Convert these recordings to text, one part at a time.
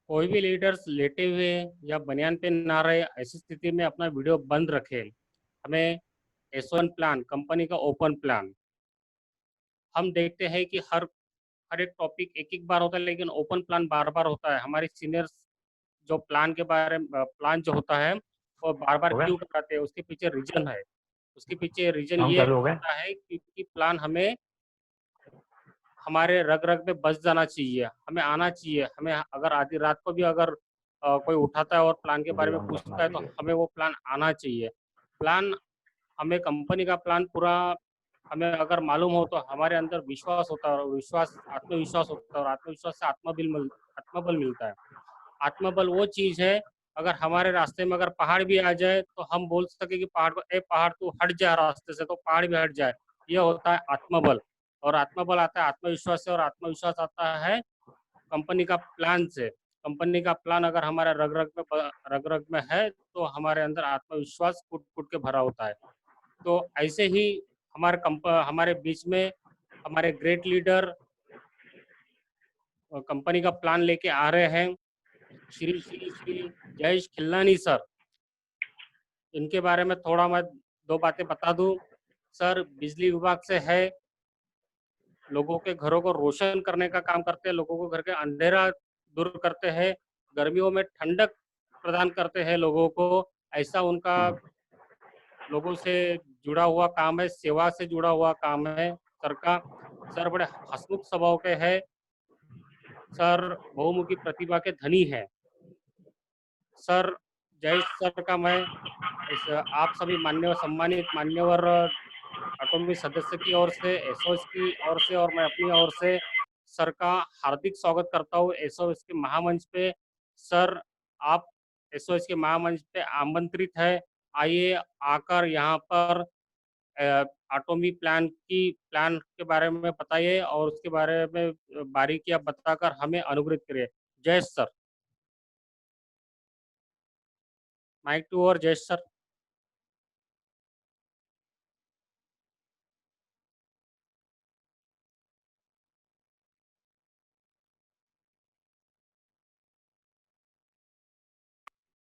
कोई भी लीडर्स लेटे हुए या बनियान पे ना रहे, ऐसी स्थिति में अपना वीडियो बंद रखे। हमें S1 प्लान, कंपनी का ओपन प्लान, हम देखते हैं कि हर हर एक टॉपिक एक एक बार होता है, लेकिन ओपन प्लान बार बार होता है। हमारे सीनियर्स जो प्लान के बारे में प्लान जो होता है वो बार बार हो गया। क्यों कराते हैं, उसके पीछे रीजन है। उसके पीछे रीजन हम ये चालू हो गए। होता है कि प्लान हमें हमारे रग रग में बस जाना चाहिए, हमें आना चाहिए। हमें अगर आधी रात को भी अगर कोई उठाता है और प्लान के बारे में जीवन पूछता करना है, तो चाहिए। हमें वो प्लान आना चाहिए। प्लान, हमें कंपनी का प्लान पूरा हमें अगर मालूम हो तो हमारे अंदर विश्वास होता है, और विश्वास आत्मविश्वास होता है, और आत्मविश्वास से आत्मबल मिलता है। आत्मबल वो चीज़ है, अगर हमारे रास्ते में अगर पहाड़ भी आ जाए तो हम बोल सके कि पहाड़ को, ए पहाड़ तू हट जा रास्ते से, तो पहाड़ भी हट जाए। ये होता है आत्मबल। और आत्मबल आता है आत्मविश्वास से, और आत्मविश्वास आता है कंपनी का प्लान से। कंपनी का प्लान अगर हमारे रग रग में है तो हमारे अंदर आत्मविश्वास फुट फुट के भरा होता है। तो ऐसे ही हमारे बीच में हमारे ग्रेट लीडर कंपनी का प्लान लेके आ रहे हैं, श्री श्री श्री जयेश खिल्लानी सर। इनके बारे में थोड़ा मैं दो बातें बता दूं। सर बिजली विभाग से है, लोगों के घरों को रोशन करने का काम करते हैं, लोगों को घर के अंधेरा दूर करते हैं, गर्मियों में ठंडक प्रदान करते हैं लोगों को। ऐसा उनका लोगों से जुड़ा हुआ काम है, सेवा से जुड़ा हुआ काम है सर का। सर बड़े हंसमुख स्वभाव के हैं। सर बहुमुखी प्रतिभा के धनी है। सर जय सर का मैं आप सभी मान्यवर, सम्मानित मान्यवर अटोमी सदस्य की ओर से, एसओएस की ओर से, और मैं अपनी ओर से सर का हार्दिक स्वागत करता हूँ एसओएस के महामंच पे। सर आप एसओएस के महामंच पे आमंत्रित है। आइए आकर यहाँ पर एटॉमी प्लान के बारे में बताइए, और उसके बारे में बारीकियां बताकर हमें अनुग्रहित करिए। जय सर। माइक टू और जय सर।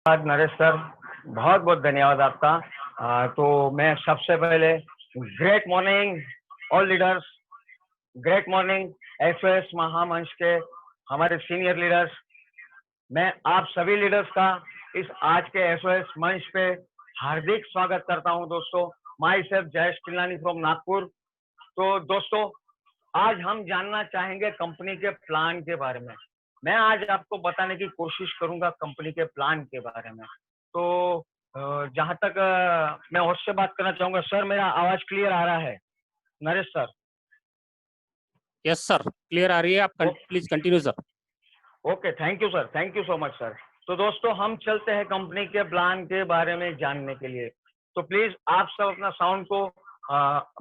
धन्यवाद नरेश सर, बहुत बहुत धन्यवाद आपका। तो मैं सबसे पहले great morning all leaders, great morning SOS Mahamanch के हमारे सीनियर लीडर्स। मैं आप सभी लीडर्स का इस आज के एसओएस मंच पे हार्दिक स्वागत करता हूं दोस्तों। Myself Jayesh Khillani from Nagpur. तो दोस्तों, आज हम जानना चाहेंगे कंपनी के प्लान के बारे में। मैं आज आपको बताने की कोशिश करूंगा कंपनी के प्लान के बारे में। तो जहां तक मैं होस्ट से बात करना चाहूंगा। सर, मेरा आवाज क्लियर आ रहा है Naresh sir? Yes sir, clear आ रही है। आप please continue sir. Okay, thank you sir, thank you so much sir. तो दोस्तों, हम चलते हैं कंपनी के प्लान के बारे में जानने के लिए। तो प्लीज आप सब अपना साउंड को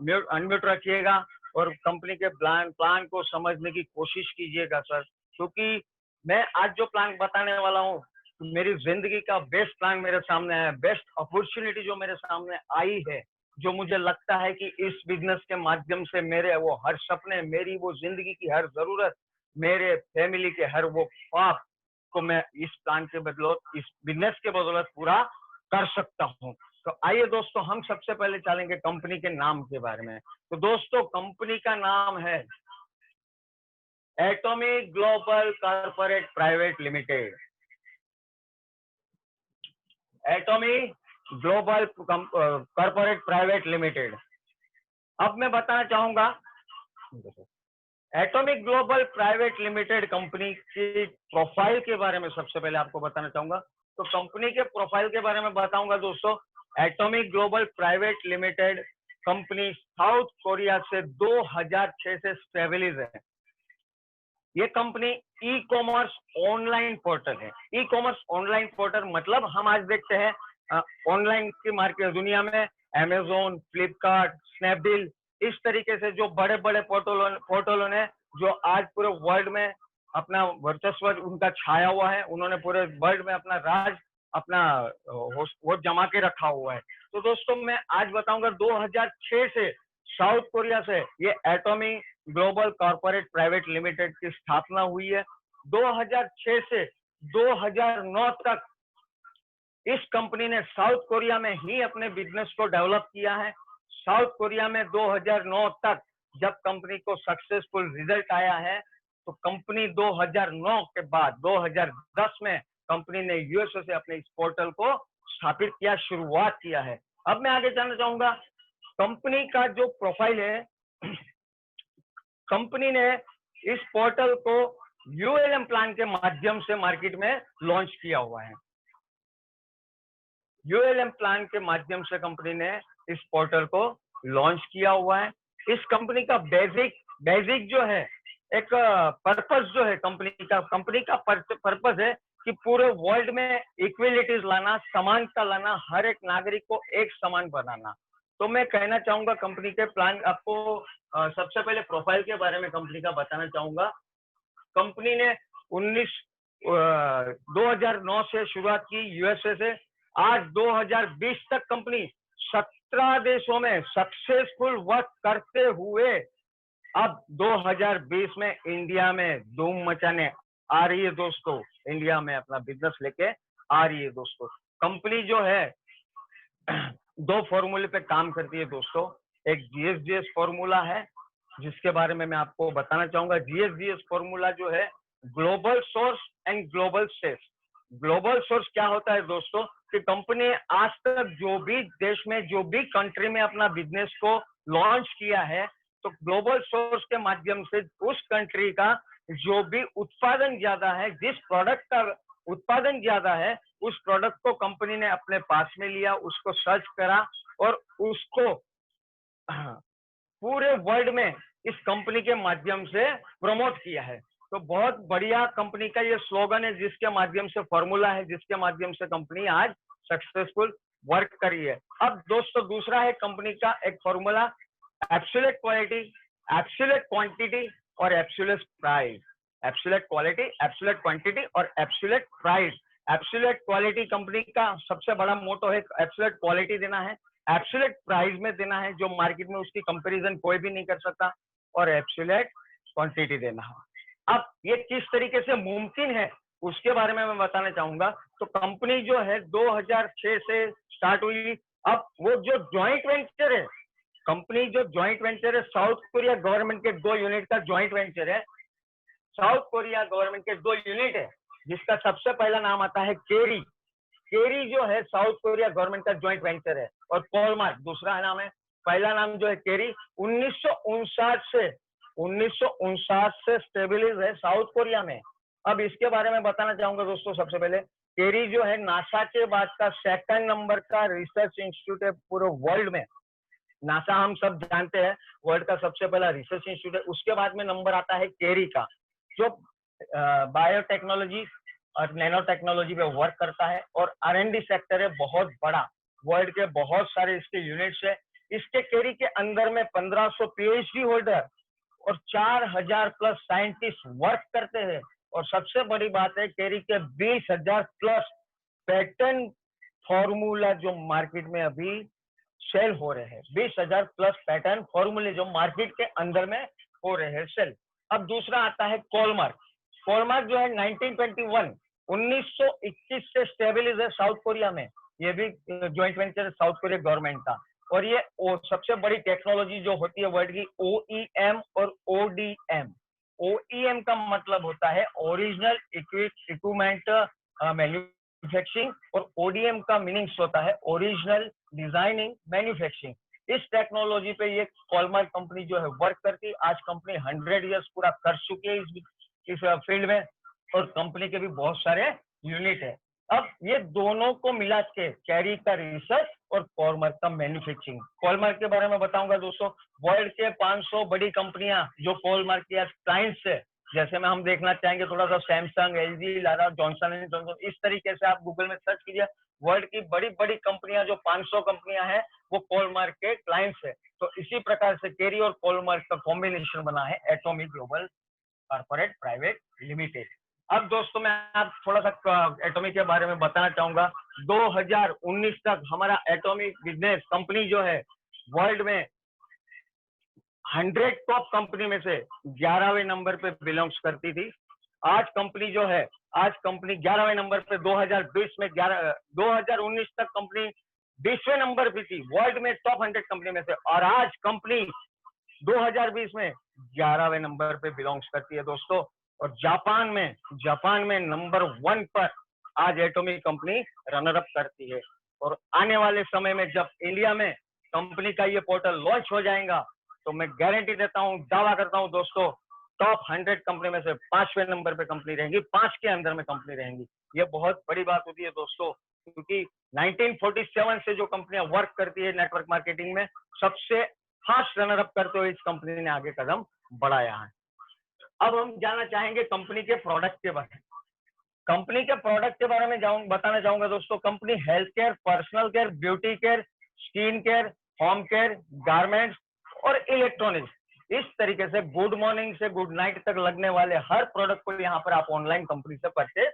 म्यूट अनम्यूट रखिएगा और कंपनी के प्लान को समझने की कोशिश कीजिएगा सर। क्योंकि मैं आज जो प्लान बताने वाला हूँ, मेरी जिंदगी का बेस्ट प्लान मेरे सामने है, बेस्ट अपॉर्चुनिटी जो मेरे सामने आई है, जो मुझे लगता है कि इस बिजनेस के माध्यम से मेरे वो हर सपने, मेरी वो जिंदगी की हर जरूरत, मेरे फैमिली के हर वो ख्वाब को मैं इस प्लान के बदौलत, इस बिजनेस के बदौलत पूरा कर सकता हूँ। तो आइए दोस्तों, हम सबसे पहले चलेंगे कंपनी के नाम के बारे में। तो दोस्तों, कंपनी का नाम है atomic global corporate private limited. Atomic global corporate private limited. अब मैं बताना चाहूंगा atomic global private limited company की प्रोफाइल के बारे में। सबसे पहले आपको बताना चाहूंगा, तो कंपनी के प्रोफाइल के बारे में बताऊंगा दोस्तों। Atomic global private limited company South Korea से 2006 से स्टेबलिश है। ये company e commerce online portal है। ई कॉमर्स ऑनलाइन पोर्टल मतलब हम आज देखते हैं ऑनलाइन की मार्केट दुनिया में अमेजोन, फ्लिपकार्ट, स्नैपडील, इस तरीके से जो बड़े बड़े पोर्टलों ने जो आज पूरे वर्ल्ड में अपना वर्चस्व उनका छाया हुआ है, उन्होंने पूरे वर्ल्ड में अपना राज, अपना वो जमा के रखा हुआ है। तो दोस्तों, मैं आज बताऊंगा 2006 से साउथ कोरिया से ये atomic global corporate private limited की स्थापना हुई है। 2006 से 2009 तक इस कंपनी ने साउथ कोरिया में ही अपने बिजनेस को डेवलप किया है। साउथ कोरिया में 2009 तक जब कंपनी को सक्सेसफुल रिजल्ट आया है, तो कंपनी 2009 के बाद 2010 में कंपनी ने यूएसए से अपने इस पोर्टल को स्थापित किया, शुरुआत किया है। अब मैं आगे जानना चाहूंगा कंपनी का जो प्रोफाइल है। कंपनी ने इस पोर्टल को यूएलएम प्लान के माध्यम से मार्केट में लॉन्च किया हुआ है। यूएलएम प्लान के माध्यम से कंपनी ने इस पोर्टल को लॉन्च किया हुआ है। इस कंपनी का बेसिक जो है, एक पर्पस जो है कंपनी का पर्पस है कि पूरे वर्ल्ड में इक्वलिटीज लाना, समानता लाना, हर एक नागरिक को एक समान बनाना। तो मैं कहना चाहूंगा कंपनी के प्लान आपको सबसे पहले प्रोफाइल के बारे में कंपनी का बताना चाहूंगा। कंपनी ने 2009 से शुरुआत की यूएसए से। आज 2020 तक कंपनी 17 देशों में सक्सेसफुल वर्क करते हुए अब 2020 में इंडिया में धूम मचाने आ रही है दोस्तों। इंडिया में अपना बिजनेस लेके आ रही है दोस्तों। कंपनी जो है दो फॉर्मूले पे काम करती है दोस्तों। एक जीएसडीएस फॉर्मूला है जिसके बारे में मैं आपको बताना चाहूंगा। जीएसडीएस फॉर्मूला जो है global source and global sales. Global source क्या होता है दोस्तों कि कंपनी आज तक जो भी देश में, जो भी कंट्री में अपना बिजनेस को लॉन्च किया है, तो ग्लोबल सोर्स के माध्यम से उस कंट्री का जो भी उत्पादन ज्यादा है, जिस प्रोडक्ट का उत्पादन ज्यादा है, उस प्रोडक्ट को कंपनी ने अपने पास में लिया, उसको सर्च करा और उसको पूरे वर्ल्ड में इस कंपनी के माध्यम से प्रमोट किया है। तो बहुत बढ़िया कंपनी का ये स्लोगन है, जिसके माध्यम से फॉर्मूला है, जिसके माध्यम से कंपनी आज सक्सेसफुल वर्क कर रही है। अब दोस्तों दूसरा है कंपनी का एक formula, absolute quality, absolute quantity और absolute price. Absolute quality, absolute quantity और absolute price. Absolute quality company का सबसे बड़ा मोटो है, एब्सोल्यूट क्वालिटी देना है, एब्सोल्यूट प्राइस में देना है जो मार्केट में उसकी कंपैरिजन कोई भी नहीं कर सकता, और एब्सोल्यूट क्वांटिटी देना है। अब ये किस तरीके से मुमकिन है उसके बारे में मैं बताना चाहूंगा। तो कंपनी जो है 2006 से स्टार्ट हुई। अब वो जो ज्वाइंट वेंचर है, कंपनी जो ज्वाइंट वेंचर है, साउथ कोरिया गवर्नमेंट के 2 यूनिट का ज्वाइंट वेंचर है। साउथ कोरिया गवर्नमेंट के 2 यूनिट है, जिसका सबसे पहला नाम आता है केरी। केरी जो है साउथ कोरिया गवर्नमेंट का ज्वाइंट वेंचर है, और कोलमार्क दूसरा नाम है। पहला नाम जो है केरी 1959 से स्टेबलिश है साउथ कोरिया में। अब इसके बारे में बताना चाहूंगा दोस्तों। सबसे पहले केरी जो है नासा के बाद का 2nd नंबर का रिसर्च इंस्टीट्यूट है पूरे वर्ल्ड में। नासा हम सब जानते हैं वर्ल्ड का सबसे पहला रिसर्च इंस्टीट्यूट है। उसके बाद में नंबर आता है केरी का, जो बायोटेक्नोलॉजी और नैनो टेक्नोलॉजी पे वर्क करता है, और R&D सेक्टर है बहुत बड़ा। वर्ल्ड के बहुत सारे इसके यूनिट्स है। इसके केरी के अंदर में 1500 PhD होल्डर और 4000 प्लस साइंटिस्ट वर्क करते हैं। और सबसे बड़ी बात है केरी के 20,000 प्लस पैटर्न फॉर्मूला जो मार्केट में अभी सेल हो रहे हैं। 20,000 प्लस पैटर्न फॉर्मूले जो मार्केट के अंदर में हो रहे हैं सेल। अब दूसरा आता है कोलमार्क। कोलमार्क जो है 1921 से स्टेबलिश है साउथ कोरिया में। ये भी ज्वाइंट वेंचर है साउथ कोरिया गवर्नमेंट का। और ये सबसे बड़ी टेक्नोलॉजी जो होती है वर्ल्ड की OEM और ODM। OEM का मतलब होता है ओरिजिनल इक्विपमेंट मैन्युफैक्चरिंग, और ODM का मीनिंग्स होता है ओरिजिनल डिजाइनिंग मैन्युफैक्चरिंग। इस टेक्नोलॉजी पे ये कोलमार्क कंपनी जो है वर्क करती है। आज कंपनी 100 इयर्स पूरा कर चुकी है इस फील्ड में, और कंपनी के भी बहुत सारे यूनिट है। अब ये दोनों को मिला के कैरी का रिसर्च और कोलमार्क का मैन्युफैक्चरिंग। कोलमार्क के बारे में बताऊंगा दोस्तों। वर्ल्ड के 500 बड़ी कंपनियां जो कोलमार्क के क्लाइंट्स है, जैसे में हम देखना चाहेंगे थोड़ा सा Samsung, LG, Lara, Johnson and Johnson, इस तरीके से आप गूगल में सर्च कीजिए। वर्ल्ड की बड़ी बड़ी कंपनियां जो 500 कंपनियां हैं वो कोलमार्क के क्लाइंट्स है। तो इसी प्रकार से केरी और कोलमार्क का कॉम्बिनेशन बना है atomic global corporate private limited. अब दोस्तों मैं आप थोड़ा सा एटॉमिक के बारे में बताना चाहूंगा। 2019 तक हमारा एटॉमिक बिजनेस कंपनी जो है वर्ल्ड में 100 टॉप कंपनी में से 11वें नंबर पे बिलोंग्स करती थी। आज कंपनी जो है, आज कंपनी 11वें नंबर पे 2020 में 2019 तक कंपनी 20वें नंबर पे थी वर्ल्ड में टॉप 100 कंपनी में से, और आज कंपनी 2020 में 11वें नंबर पे बिलोंग्स करती है दोस्तों। और जापान में नंबर 1 पर आज एटॉमिक कंपनी रनर अप करती है। और आने वाले समय में जब इंडिया में कंपनी का ये पोर्टल लॉन्च हो जाएगा तो मैं गारंटी देता हूँ, दावा करता हूँ दोस्तों, टॉप 100 कंपनी में से 5वें नंबर पे कंपनी रहेंगी, 5 के अंदर में कंपनी रहेंगी। ये बहुत बड़ी बात होती है दोस्तों, क्योंकि 1947 से जो कंपनियां वर्क करती है नेटवर्क मार्केटिंग में, सबसे फास्ट रनर अप करते हुए इस कंपनी ने आगे कदम बढ़ाया है। अब हम जानना चाहेंगे कंपनी के प्रोडक्ट के बारे में। कंपनी के प्रोडक्ट के बारे में बताना चाहूंगा दोस्तों। Company health care, personal care, beauty care, skin care, home care, garments और इलेक्ट्रॉनिक्स, इस तरीके से गुड मॉर्निंग से गुड नाइट तक लगने वाले हर प्रोडक्ट को यहाँ पर आप ऑनलाइन कंपनी से परचेज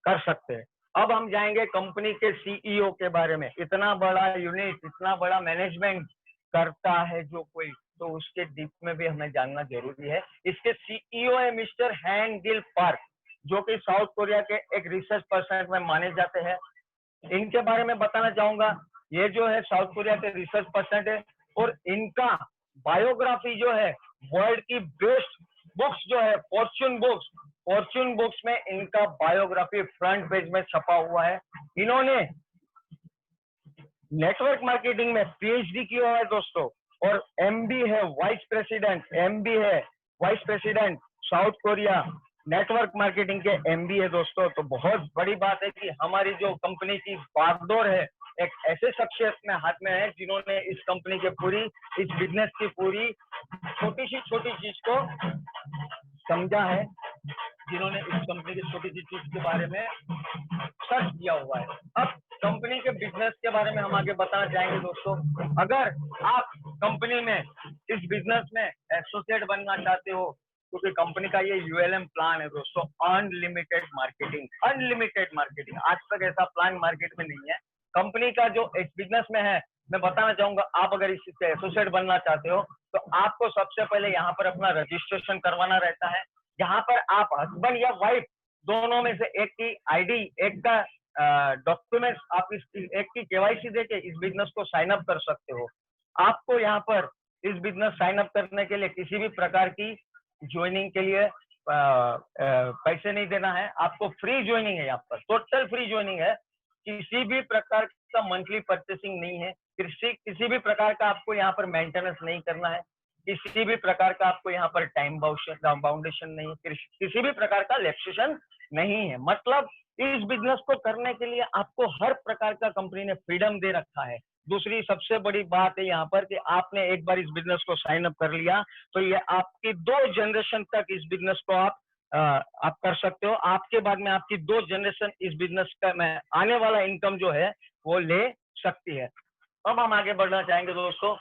कर सकते हैं। अब हम जाएंगे कंपनी के सीईओ के बारे में। इतना बड़ा यूनिट, इतना बड़ा मैनेजमेंट करता है जो कोई, तो उसके डीप में भी हमें जानना जरूरी है। इसके सीईओ है मिस्टर हैंग गिल पार्क, जो कि साउथ कोरिया के एक रिसर्च पर्सन में माने जाते हैं। इनके बारे में बताना चाहूंगा, ये जो है साउथ कोरिया के रिसर्च पर्सन है, और इनका बायोग्राफी जो है वर्ल्ड की बेस्ट बुक्स जो है फॉर्च्यून बुक्स में इनका बायोग्राफी फ्रंट पेज में छपा हुआ है। इन्होंने नेटवर्क मार्केटिंग में पीएचडी किया है दोस्तों, और एमबी है vice president south Korea network marketing के एमबी है दोस्तों। तो बहुत बड़ी बात है कि हमारी जो कंपनी की बागडोर है एक ऐसे शख्सियत में हाथ में है जिन्होंने इस कंपनी के पूरी, इस बिजनेस की पूरी छोटी चीज को समझा है, जिन्होंने इस कंपनी की छोटी सी चीज के बारे में सर्च किया हुआ है। अब कंपनी के बिजनेस के बारे में हम आगे बताना चाहेंगे दोस्तों। अगर आप कंपनी में इस बिजनेस में एसोसिएट बनना चाहते हो, क्योंकि कंपनी का ये यूएलएम प्लान है दोस्तों, अनलिमिटेड मार्केटिंग। आज तक ऐसा प्लान मार्केट में नहीं है। कंपनी का जो इस बिजनेस में है, मैं बताना चाहूंगा, आप अगर इससे एसोसिएट बनना चाहते हो तो आपको सबसे पहले यहाँ पर अपना रजिस्ट्रेशन करवाना रहता है। यहाँ पर आप हस्बैंड या वाइफ दोनों में से एक की आईडी, एक का डॉक्यूमेंट्स, आप एक की केवाईसी देके इस बिजनेस को साइन अप कर सकते हो। आपको यहाँ पर इस बिजनेस साइन अप करने के लिए किसी भी प्रकार की ज्वाइनिंग के लिए पैसे नहीं देना है। आपको फ्री ज्वाइनिंग है, यहाँ पर टोटल फ्री ज्वाइनिंग है। किसी भी प्रकार का मंथली परचेसिंग नहीं है, किसी भी प्रकार का आपको यहाँ पर मेंटेनेंस नहीं करना है, किसी भी प्रकार का आपको यहाँ पर टाइम बाउंडेशन नहीं है, किसी भी प्रकार का रिलैक्सेशन नहीं है। मतलब इस बिजनेस को करने के लिए आपको हर प्रकार का कंपनी ने फ्रीडम दे रखा है। दूसरी सबसे बड़ी बात है यहाँ पर कि आपने एक बार इस बिजनेस को साइन अप कर लिया तो ये आपकी 2 जनरेशन तक इस बिजनेस को आप कर सकते हो। आपके बाद में आपकी 2 जनरेशन इस बिजनेस का में आने वाला इनकम जो है वो ले सकती है। अब हम आगे बढ़ना चाहेंगे दोस्तों।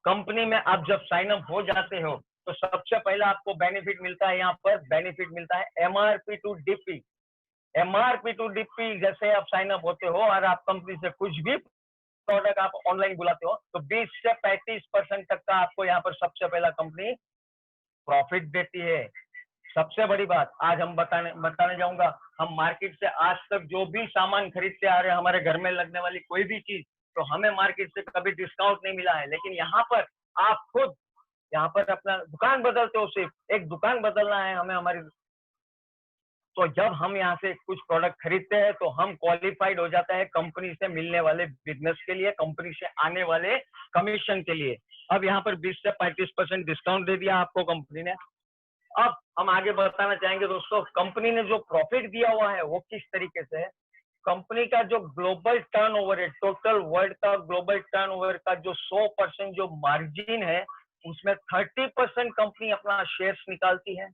कंपनी में आप जब साइन अप हो जाते हो तो सबसे पहले आपको बेनिफिट मिलता है, यहाँ पर बेनिफिट मिलता है एमआरपी टू डीपी। जैसे आप साइन अप होते हो और आप कंपनी से कुछ भी प्रोडक्ट आप ऑनलाइन बुलाते हो तो 20 से 35% तक का आपको यहाँ पर सबसे पहला कंपनी प्रॉफिट देती है। सबसे बड़ी बात आज हम बताने जाऊंगा, हम मार्केट से आज तक जो भी सामान खरीदते आ रहे हैं, हमारे घर में लगने वाली कोई भी चीज, तो हमें मार्केट से कभी डिस्काउंट नहीं मिला है। लेकिन यहाँ पर आप खुद यहाँ पर अपना दुकान बदलते हो, सिर्फ एक दुकान बदलना है हमें हमारी, तो जब हम यहाँ से कुछ प्रोडक्ट खरीदते हैं तो हम क्वालिफाइड हो जाता है कंपनी से मिलने वाले बिजनेस के लिए, कंपनी से आने वाले कमीशन के लिए। अब यहाँ पर 20 से 35% डिस्काउंट दे दिया आपको कंपनी ने। अब हम आगे बताना चाहेंगे दोस्तों, कंपनी ने जो प्रॉफिट दिया हुआ है वो किस तरीके से है। कंपनी का जो ग्लोबल टर्नओवर है, टोटल वर्ल्ड का ग्लोबल टर्नओवर का जो 100% जो मार्जिन है, उसमें 30% कंपनी अपना शेयर्स निकालती है।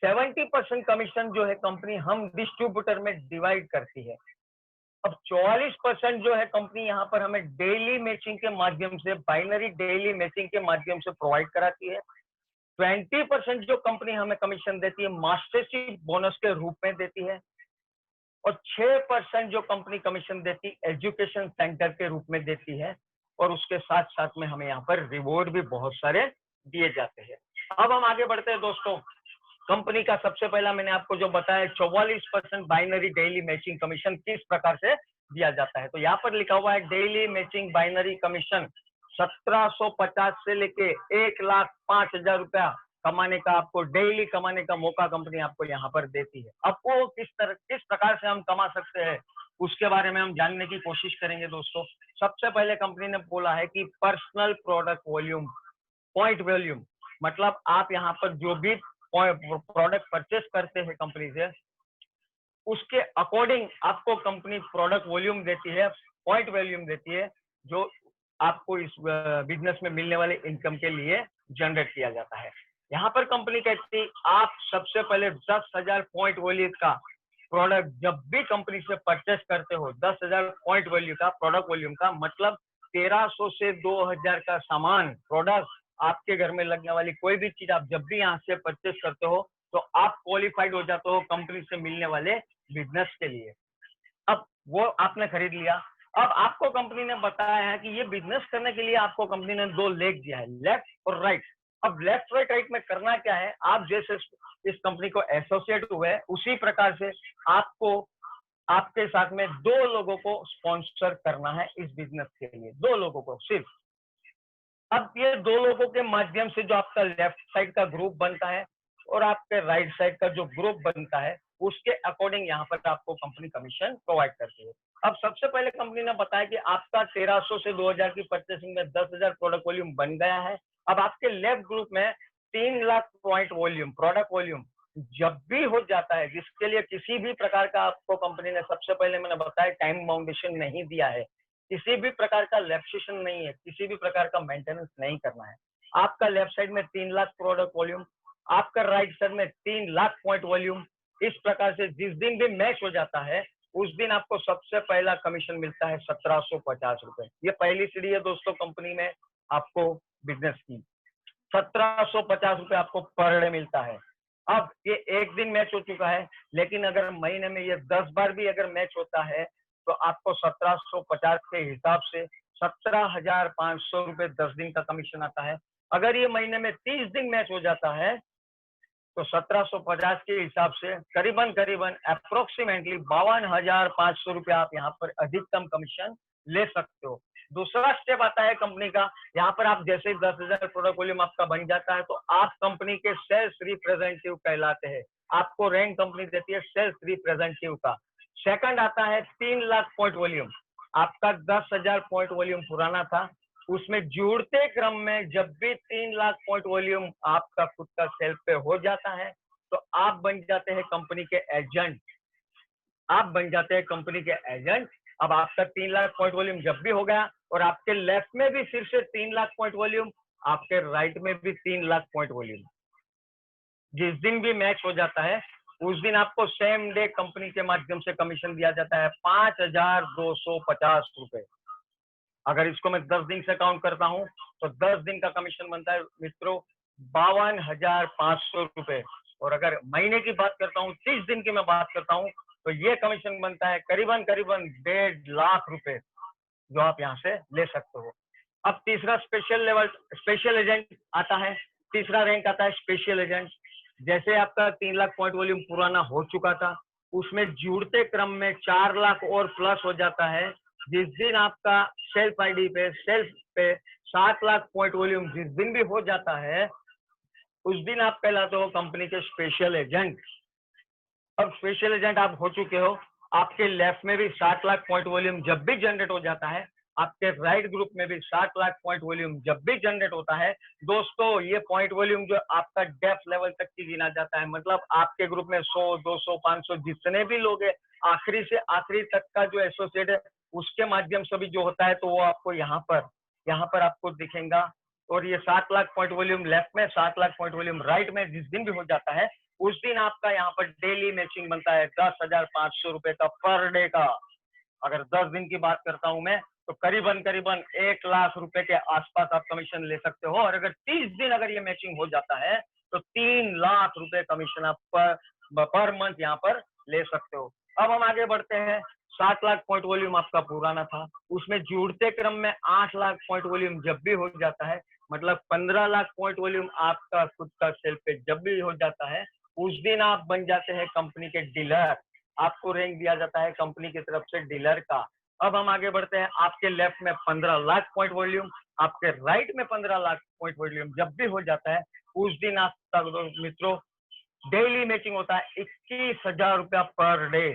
70% कमीशन जो है कंपनी हम डिस्ट्रीब्यूटर में डिवाइड करती है। अब 44% जो है कंपनी यहाँ पर हमें डेली मैचिंग के माध्यम से, बाइनरी डेली मैचिंग के माध्यम से प्रोवाइड कराती है। 20% जो कंपनी हमें कमीशन देती है मास्टरशिप बोनस के रूप में देती है, और 6% जो कंपनी कमीशन देती है एजुकेशन सेंटर के रूप में देती है, और उसके साथ साथ में हमें यहाँ पर रिवॉर्ड भी बहुत सारे दिए जाते हैं। अब हम आगे बढ़ते हैं दोस्तों। कंपनी का सबसे पहला मैंने आपको जो बताया 44% बाइनरी डेली मैचिंग कमीशन किस प्रकार से दिया जाता है। तो यहाँ पर लिखा हुआ है डेली मैचिंग बाइनरी कमीशन 1750 से लेके 1,05,000 रुपया कमाने का, आपको डेली कमाने का मौका कंपनी आपको यहाँ पर देती है। अब वो किस प्रकार से हम कमा सकते हैं उसके बारे में हम जानने की कोशिश करेंगे दोस्तों। सबसे पहले कंपनी ने बोला है कि personal product volume, point volume, मतलब आप यहाँ पर जो भी प्रोडक्ट परचेस करते हैं कंपनी से, उसके अकॉर्डिंग आपको कंपनी प्रोडक्ट वॉल्यूम देती है, पॉइंट वॉल्यूम देती है, जो आपको इस बिजनेस में मिलने वाले इनकम के लिए जनरेट किया जाता है। यहाँ पर कंपनी कहती है आप सबसे पहले 10,000 पॉइंट वॉल्यूम का प्रोडक्ट जब भी कंपनी से परचेस करते हो, 10,000 पॉइंट वॉल्यूम का प्रोडक्ट वॉल्यूम का मतलब 1,300 से 2,000 का सामान प्रोडक्ट, आपके घर में लगने वाली कोई भी चीज आप जब भी यहाँ से परचेस करते हो तो आप क्वालिफाइड हो जाते हो कंपनी से मिलने वाले बिजनेस के लिए। अब वो आपने खरीद लिया। अब आपको कंपनी ने बताया है कि ये बिजनेस करने के लिए आपको कंपनी ने 2 लेग दिया है, लेफ्ट और राइट। अब लेफ्ट राइट में करना क्या है, आप जैसे इस कंपनी को एसोसिएट हुए उसी प्रकार से आपको आपके साथ में 2 लोगों को स्पॉन्सर करना है इस बिजनेस के लिए, 2 लोगों को सिर्फ। अब ये 2 लोगों के माध्यम से जो आपका लेफ्ट साइड का ग्रुप बनता है और आपके राइट साइड का जो ग्रुप बनता है उसके अकॉर्डिंग यहाँ पर आपको कंपनी कमीशन प्रोवाइड करती है। अब सबसे पहले कंपनी ने बताया कि आपका 1,300 से 2,000 की परचेसिंग में 10,000 प्रोडक्ट वॉल्यूम बन गया है। अब आपके लेफ्ट ग्रुप में 3 lakh point volume, product volume जब भी हो जाता है, जिसके लिए किसी भी प्रकार का आपको कंपनी ने सबसे पहले मैंने बताया टाइम बाउंडेशन नहीं दिया है, किसी भी प्रकार का लैप्सेशन नहीं है, किसी भी प्रकार का मेंटेनेंस नहीं करना है। आपका लेफ्ट साइड में 3 लाख प्रोडक्ट वॉल्यूम, आपका राइट साइड में 3 लाख पॉइंट वॉल्यूम। इस प्रकार से जिस दिन भी मैच हो जाता है उस दिन आपको सबसे पहला कमीशन मिलता है 1,750 रुपए। ये पहली सीढ़ी है दोस्तों कंपनी में आपको बिजनेस की, 1,750 रुपए आपको पर डे मिलता है। अब ये एक दिन मैच हो चुका है, लेकिन अगर महीने में ये 10 बार भी अगर मैच होता है तो आपको 1,750 के हिसाब से 17,500 रुपए 10 दिन का कमीशन आता है। अगर ये महीने में 30 दिन मैच हो जाता है तो 1,750 के हिसाब से करीबन करीबन अप्रोक्सीमेटली 52,500 रुपया आप यहाँ पर अधिकतम कमीशन ले सकते हो। दूसरा स्टेप आता है कंपनी का, यहाँ पर आप जैसे 10,000 प्रोडक्ट वॉल्यूम आपका बन जाता है तो आप कंपनी के सेल्स रिप्रेजेंटेटिव कहलाते हैं। आपको रैंक कंपनी देती है सेल्स रिप्रेजेंटेटिव का। सेकंड आता है 3 लाख पॉइंट वॉल्यूम। आपका 10,000 पॉइंट वॉल्यूम पुराना था, उसमें जुड़ते क्रम में जब भी 3 लाख पॉइंट वॉल्यूम आपका खुद का सेल पे हो जाता है तो आप बन जाते हैं कंपनी के एजेंट। आप बन जाते हैं कंपनी के एजेंट। अब आपका 3 लाख पॉइंट वॉल्यूम जब भी हो गया और आपके लेफ्ट में भी फिर से 3 लाख पॉइंट वॉल्यूम, आपके राइट में भी 3 लाख पॉइंट वॉल्यूम, जिस दिन भी मैच हो जाता है उस दिन आपको सेम डे कंपनी के माध्यम से कमीशन दिया जाता है 5,250 रुपए। अगर इसको मैं 10 दिन से काउंट करता हूं तो 10 दिन का कमीशन बनता है मित्रों 52,500 रुपए। और अगर महीने की बात करता हूं, 30 दिन की मैं बात करता हूं तो ये कमीशन बनता है करीबन करीबन 1.5 लाख रुपए, जो आप यहाँ से ले सकते हो। अब तीसरा स्पेशल एजेंट आता है, तीसरा रैंक आता है स्पेशल एजेंट। जैसे आपका 3 लाख पॉइंट वॉल्यूम पुराना हो चुका था, उसमें जुड़ते क्रम में 4 लाख और प्लस हो जाता है। जिस दिन आपका सेल्फ आईडी पे सेल्फ पे 7 लाख पॉइंट वॉल्यूम जिस दिन भी हो जाता है उस दिन आप कहलाते हो कंपनी के स्पेशल एजेंट। अब स्पेशल एजेंट आप हो चुके हो, आपके लेफ्ट में भी 7 लाख पॉइंट वॉल्यूम जब भी जनरेट हो जाता है, आपके राइट ग्रुप में भी 7 लाख पॉइंट वॉल्यूम जब भी जनरेट होता है। दोस्तों ये पॉइंट वॉल्यूम जो आपका डेप्थ लेवल तक की गिना जाता है, मतलब आपके ग्रुप में 100, 200, 500 जितने भी लोग हैं, आखिरी से आखिरी तक का जो एसोसिएट है उसके माध्यम से भी जो होता है तो वो आपको यहाँ पर आपको दिखेगा। और ये 7 लाख पॉइंट वॉल्यूम लेफ्ट में, 7 लाख पॉइंट वॉल्यूम राइट में जिस दिन भी हो जाता है उस दिन आपका यहाँ पर डेली मैचिंग बनता है 10,500 रुपए का पर डे का। अगर 10 दिन की बात करता हूं मैं तो करीबन करीबन 1 लाख रुपए के आसपास आप कमीशन ले सकते हो। और अगर 30 दिन अगर ये मैचिंग हो जाता है तो 3 लाख रुपए कमीशन आप पर मंथ यहाँ पर ले सकते हो। अब हम आगे बढ़ते हैं। 7 लाख पॉइंट वॉल्यूम आपका पुराना था, उसमें जुड़ते क्रम में 8 लाख पॉइंट वॉल्यूम जब भी हो जाता है, मतलब 15 लाख पॉइंट वॉल्यूम आपका खुद का सेल पे जब भी हो जाता है उस दिन आप बन जाते हैं कंपनी के डीलर। आपको रैंक दिया जाता है कंपनी की तरफ से डीलर का। अब हम आगे बढ़ते हैं। आपके लेफ्ट में 15 लाख पॉइंट वॉल्यूम, आपके राइट में 15 लाख पॉइंट वॉल्यूम जब भी हो जाता है, उस दिन आपका मित्रों डेली मैचिंग होता है 21,000 रुपया per day,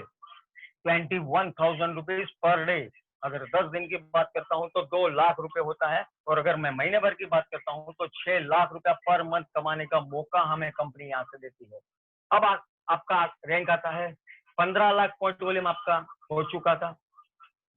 21,000 rupees per day. अगर 10 दिन की बात करता हूं तो 2 लाख रुपए होता है, और अगर मैं महीने भर की बात करता हूं तो 6 लाख रुपया पर मंथ कमाने का मौका हमें कंपनी यहाँ से देती है। अब आपका रैंक आता है 15 लाख पॉइंट वॉल्यूम आपका हो चुका था।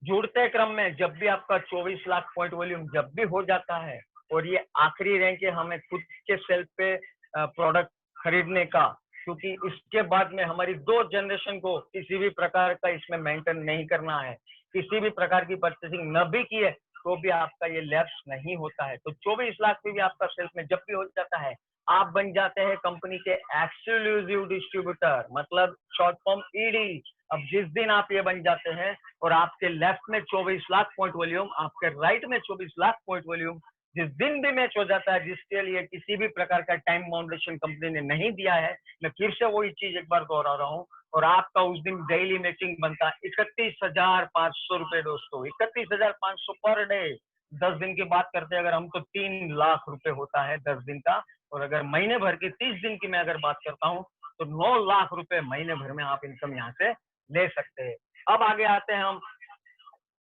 जुड़ते क्रम में जब भी आपका 24 लाख पॉइंट वॉल्यूम जब भी हो जाता है, और ये आखिरी रैंक है हमें खुद के सेल्फ पे प्रोडक्ट खरीदने का, क्योंकि इसके बाद में हमारी 2 जनरेशन को किसी भी प्रकार का इसमें मेंटेन नहीं करना है। किसी भी प्रकार की परचेसिंग न भी की है तो भी आपका ये लैप्स नहीं होता है। तो 24 लाख पे भी आपका सेल्फ में जब भी हो जाता है, आप बन जाते हैं कंपनी के एक्सक्लूसिव डिस्ट्रीब्यूटर, मतलब शॉर्ट फॉर्म ईडी। अब जिस दिन आप ये बन जाते हैं और आपके लेफ्ट में 24 लाख पॉइंट वॉल्यूम, आपके राइट में 24 लाख पॉइंट वॉल्यूम, जिस दिन भी मैच हो जाता है, जिसके लिए किसी भी प्रकार का टाइम बाउंडेशन कंपनी ने नहीं दिया है, मैं फिर से वही चीज एक बार दोहरा रहा हूँ, और आपका उस दिन डेली मैचिंग बनता है 31,500 रुपए दोस्तों, 31,500 पर डे। 10 दिन की बात करते हैं अगर हम तो 3 लाख रुपए होता है 10 दिन का, और अगर महीने भर की 30 दिन की मैं अगर बात करता हूँ तो 9 लाख रुपए महीने भर में आप इनकम यहाँ से ले सकते हैं। अब आगे आते हैं हम।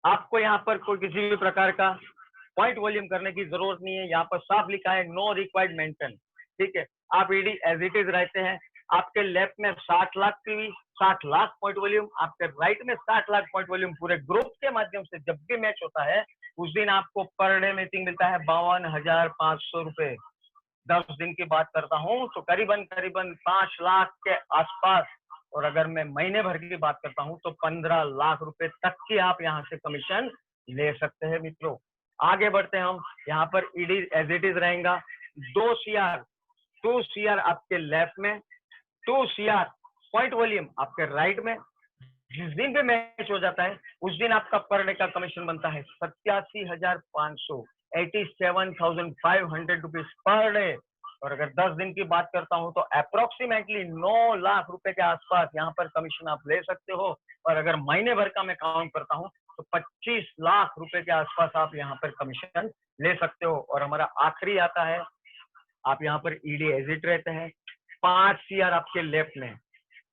आपको यहाँ पर कोई किसी भी प्रकार का पॉइंट वॉल्यूम करने की जरूरत नहीं है। यहाँ पर साफ लिखा है नो रिक्वायर्ड मेंटेन। ठीक है, आप ईडी एज इट इज रहते हैं। आपके लेफ्ट में 60 lakh PV, 60 lakh point volume, आपके राइट में 60 लाख पॉइंट वॉल्यूम। पूरे ग्रुप के माध्यम से जब भी मैच होता है उस दिन आपको पर डे मैचिंग मिलता है 52,500 रुपए। 10 दिन की बात करता हूँ तो करीबन करीबन 5 लाख के आसपास, और अगर मैं महीने भर की बात करता हूँ तो 15 लाख रुपए तक की आप यहाँ से कमीशन ले सकते हैं मित्रों। आगे बढ़ते हैं हम। यहाँ पर ईडी एज इट इज रहेगा 2 CR आपके लेफ्ट में, 2 CR पॉइंट वॉल्यूम आपके राइट में। जिस दिन भी मैच हो जाता है उस दिन आपका पर डे का कमीशन बनता है 87,500, 87,500 रुपीज पर डे। और अगर 10 दिन की बात करता हूं तो अप्रोक्सीमेटली 9 लाख रुपए के आसपास यहाँ पर कमीशन आप ले सकते हो। और अगर महीने भर का मैं काउंट करता हूं तो 25 लाख रुपए के आसपास आप यहाँ पर कमीशन ले सकते हो। और हमारा आखिरी आता है, आप यहाँ पर ईडी एजिट रहते हैं 5 CR आपके लेफ्ट में,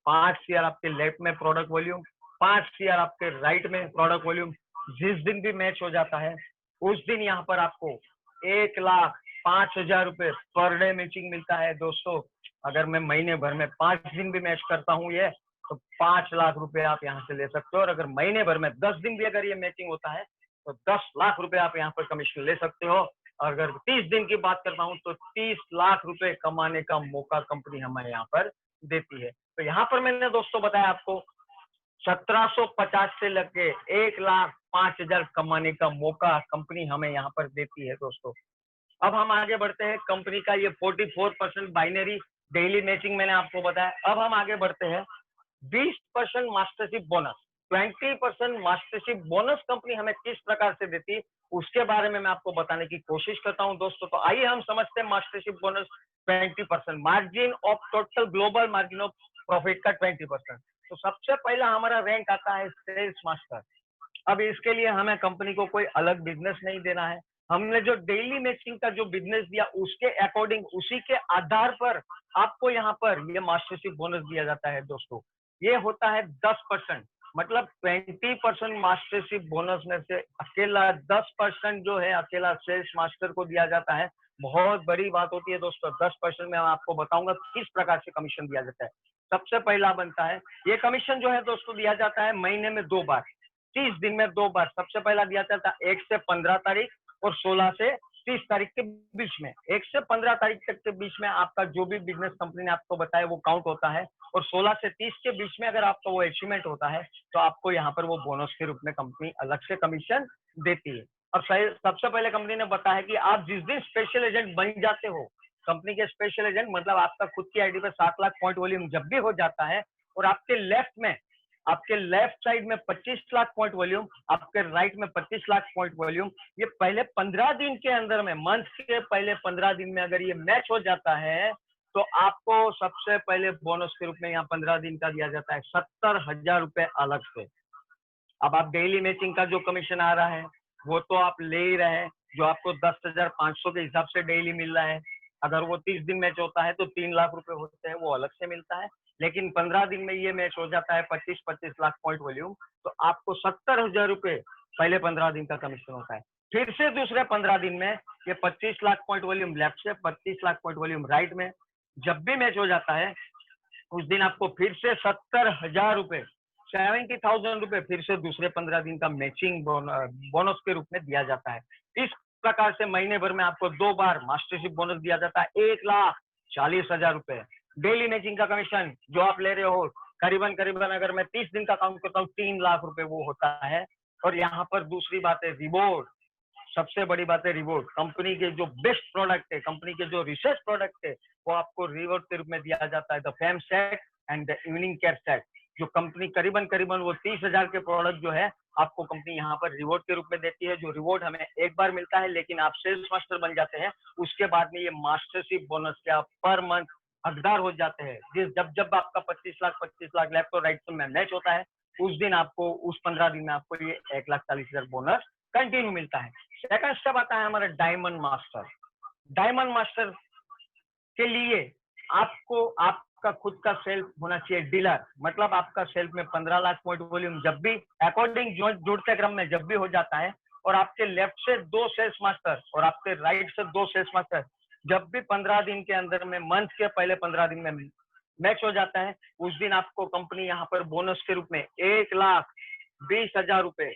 5 CR आपके लेफ्ट में प्रोडक्ट वॉल्यूम, 5 CR आपके राइट में प्रोडक्ट वॉल्यूम। जिस दिन भी मैच हो जाता है उस दिन यहाँ पर आपको 1,05,000 रुपए पर डे मैचिंग मिलता है दोस्तों। अगर मैं महीने भर में 5 दिन भी मैच करता हूँ ये, तो 5 लाख रुपए आप यहाँ से ले सकते हो। और अगर महीने भर में 10 दिन भी अगर ये मैचिंग होता है तो 10 लाख रुपए आप यहाँ पर कमीशन ले सकते हो। और अगर 30 दिन की बात करता हूँ तो 30 लाख रुपए कमाने का मौका कंपनी हमें यहाँ पर देती है। तो यहाँ पर मैंने दोस्तों बताया आपको 1750 से लेके 1,05,000 कमाने का मौका कंपनी हमें यहाँ पर देती है दोस्तों। अब हम आगे बढ़ते हैं। कंपनी का ये 44% बाइनरी डेली मैचिंग मैंने आपको बताया। अब हम आगे बढ़ते हैं 20% mastership bonus, 20% mastership bonus company हमें किस प्रकार से देती है उसके बारे में मैं आपको बताने की कोशिश करता हूं दोस्तों। तो आइए हम समझते हैं mastership bonus 20% margin of total global margin of profit का 20%। तो सबसे पहला हमारा रैंक आता है सेल्स मास्टर। अब इसके लिए हमें कंपनी को कोई अलग बिजनेस नहीं देना है। हमने जो डेली मैचिंग का जो बिजनेस दिया उसके अकॉर्डिंग, उसी के आधार पर आपको यहाँ पर ये मास्टरशिप बोनस दिया जाता है दोस्तों। ये होता है 10%, मतलब 20% मास्टरशिप बोनस में से अकेला 10% जो है अकेला सेल्स मास्टर को दिया जाता है। बहुत बड़ी बात होती है दोस्तों। 10% में आपको बताऊंगा किस प्रकार से कमीशन दिया जाता है। सबसे पहला बनता है, ये कमीशन जो है दोस्तों दिया जाता है महीने में 2 बार, 30 दिन में 2 बार। सबसे पहला दिया जाता है 1 से 15 तारीख और 16 से 30 तारीख के बीच में। 1 से 15 तारीख तक के बीच में आपका जो भी बिजनेस कंपनी ने आपको बताया वो काउंट होता है, और 16 से 30 के बीच में अगर आपका वो अचीवमेंट होता है तो आपको यहाँ पर वो बोनस के रूप में कंपनी अलग से कमीशन देती है। अब सबसे पहले कंपनी ने बताया कि आप जिस दिन स्पेशल एजेंट बन जाते हो, कंपनी के स्पेशल एजेंट मतलब आपका खुद की आईडी पे 7 लाख पॉइंट वॉल्यूम जब भी हो जाता है, और आपके लेफ्ट में, आपके लेफ्ट साइड में 25 लाख पॉइंट वॉल्यूम, आपके राइट में 25 लाख पॉइंट वॉल्यूम, ये पहले 15 दिन के अंदर में, मंथ के पहले 15 दिन में अगर ये मैच हो जाता है तो आपको सबसे पहले बोनस के रूप में यहाँ 15 दिन का दिया जाता है 70,000 रुपए अलग से। अब आप डेली मैचिंग का जो कमीशन आ रहा है वो तो आप ले ही रहे हैं, जो आपको 10,500 के हिसाब से डेली मिल रहा है। अगर वो 30 दिन मैच होता है तो 3 लाख रुपए होते हैं, वो अलग से मिलता है। लेकिन 15 दिन में ये मैच हो जाता है 25-25 लाख पॉइंट वॉल्यूम, तो आपको 70,000 रुपए पहले 15 दिन का कमीशन होता है। फिर से दूसरे 15 दिन में ये 25 लाख पॉइंट वॉल्यूम लेफ्ट से, 25 लाख पॉइंट वॉल्यूम राइट में, जब भी मैच हो जाता है उस दिन आपको फिर से 70,000 रुपए, 70,000 रुपए फिर से दूसरे 15 दिन का मैचिंग बोनस के रूप में दिया जाता है। इस प्रकार से महीने भर में आपको 2 बार मास्टरशिप बोनस दिया जाता है 1,40,000 रुपए। डेली मैचिंग का कमीशन जो आप ले रहे हो करीबन करीबन अगर मैं 30 दिन का काउंट करता हूँ 3 लाख रुपए वो होता है। और यहाँ पर दूसरी बात है रिवॉर्ड, सबसे बड़ी बात है रिवॉर्ड। कंपनी के जो बेस्ट प्रोडक्ट है, कंपनी के जो रिसर्च प्रोडक्ट है, वो आपको रिवॉर्ड के रूप में दिया जाता है। The fame set and the evening care set, जो कंपनी करीबन करीबन वो 30,000 के प्रोडक्ट जो है आपको कंपनी यहाँ पर रिवॉर्ड के रूप में देती है। जो रिवॉर्ड हमें एक बार मिलता है, लेकिन आप सेल्स मास्टर बन जाते हैं उसके बाद में ये मास्टरशिप बोनस के आप पर मंथ हकदार हो जाते हैं। जिस जब जब आपका 25 लाख लेफ्ट और राइट में मैच होता है उस दिन आपको, उस 15 दिन में आपको ये 1,40,000 बोनस कंटिन्यू मिलता है। सेकंड स्टेप आता है हमारा डायमंड मास्टर। डायमंड मास्टर के लिए आपको आपका खुद का सेल्फ होना चाहिए डीलर, मतलब आपका सेल्फ में 15 लाख पॉइंट वॉल्यूम जब भी अकॉर्डिंग जुड़ते क्रम में जब भी हो जाता है, और आपके लेफ्ट से 2 सेल्स मास्टर और आपके राइट से 2 सेल्स मास्टर जब भी 15 दिन के अंदर में, मंथ के पहले 15 दिन में मैच हो जाता है, उस दिन आपको कंपनी यहाँ पर बोनस के रूप में 1,20,000 रुपए,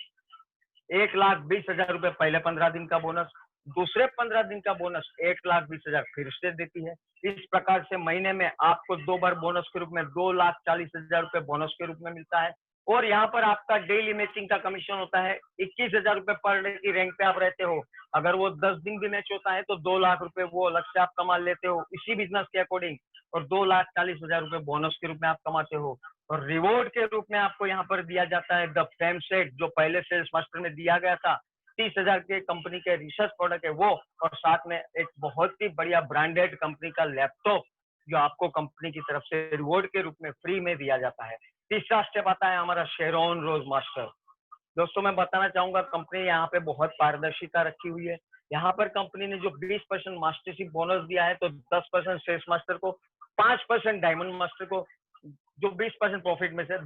1,20,000 रुपए पहले 15 दिन का बोनस, दूसरे 15 दिन का बोनस 1,20,000 फिर से देती है। इस प्रकार से महीने में आपको 2 बार बोनस के रूप में 2,40,000 रुपए बोनस के रूप में मिलता है। और यहाँ पर आपका डेली मैचिंग का कमीशन होता है 21,000 रुपए पर डे की रैंक पे आप रहते हो। अगर वो 10 दिन भी मैच होता है तो 2 लाख रुपए वो अलग से आप कमा लेते हो इसी बिजनेस के अकॉर्डिंग, और 2,40,000 रुपए बोनस के रूप में आप कमाते हो। और रिवॉर्ड के रूप में आपको यहाँ पर दिया जाता है द फेम सेट, जो पहले सेल्स मास्टर में दिया गया था 30,000 के कंपनी के रिसर्च प्रोडक्ट है वो, और साथ में एक बहुत ही बढ़िया ब्रांडेड कंपनी का लैपटॉप जो आपको कंपनी की तरफ से रिवॉर्ड के रूप में फ्री में दिया जाता है। तीसरा स्टेप आता है हमारा शेरॉन रोज मास्टर। दोस्तों मैं बताना चाहूंगा कंपनी यहाँ पे बहुत पारदर्शिता रखी हुई है। यहाँ पर कंपनी ने जो 20% मास्टरशिप बोनस दिया है, तो 10% सेल्स मास्टर को, 5% डायमंड मास्टर को, जो 20% प्रॉफिट में से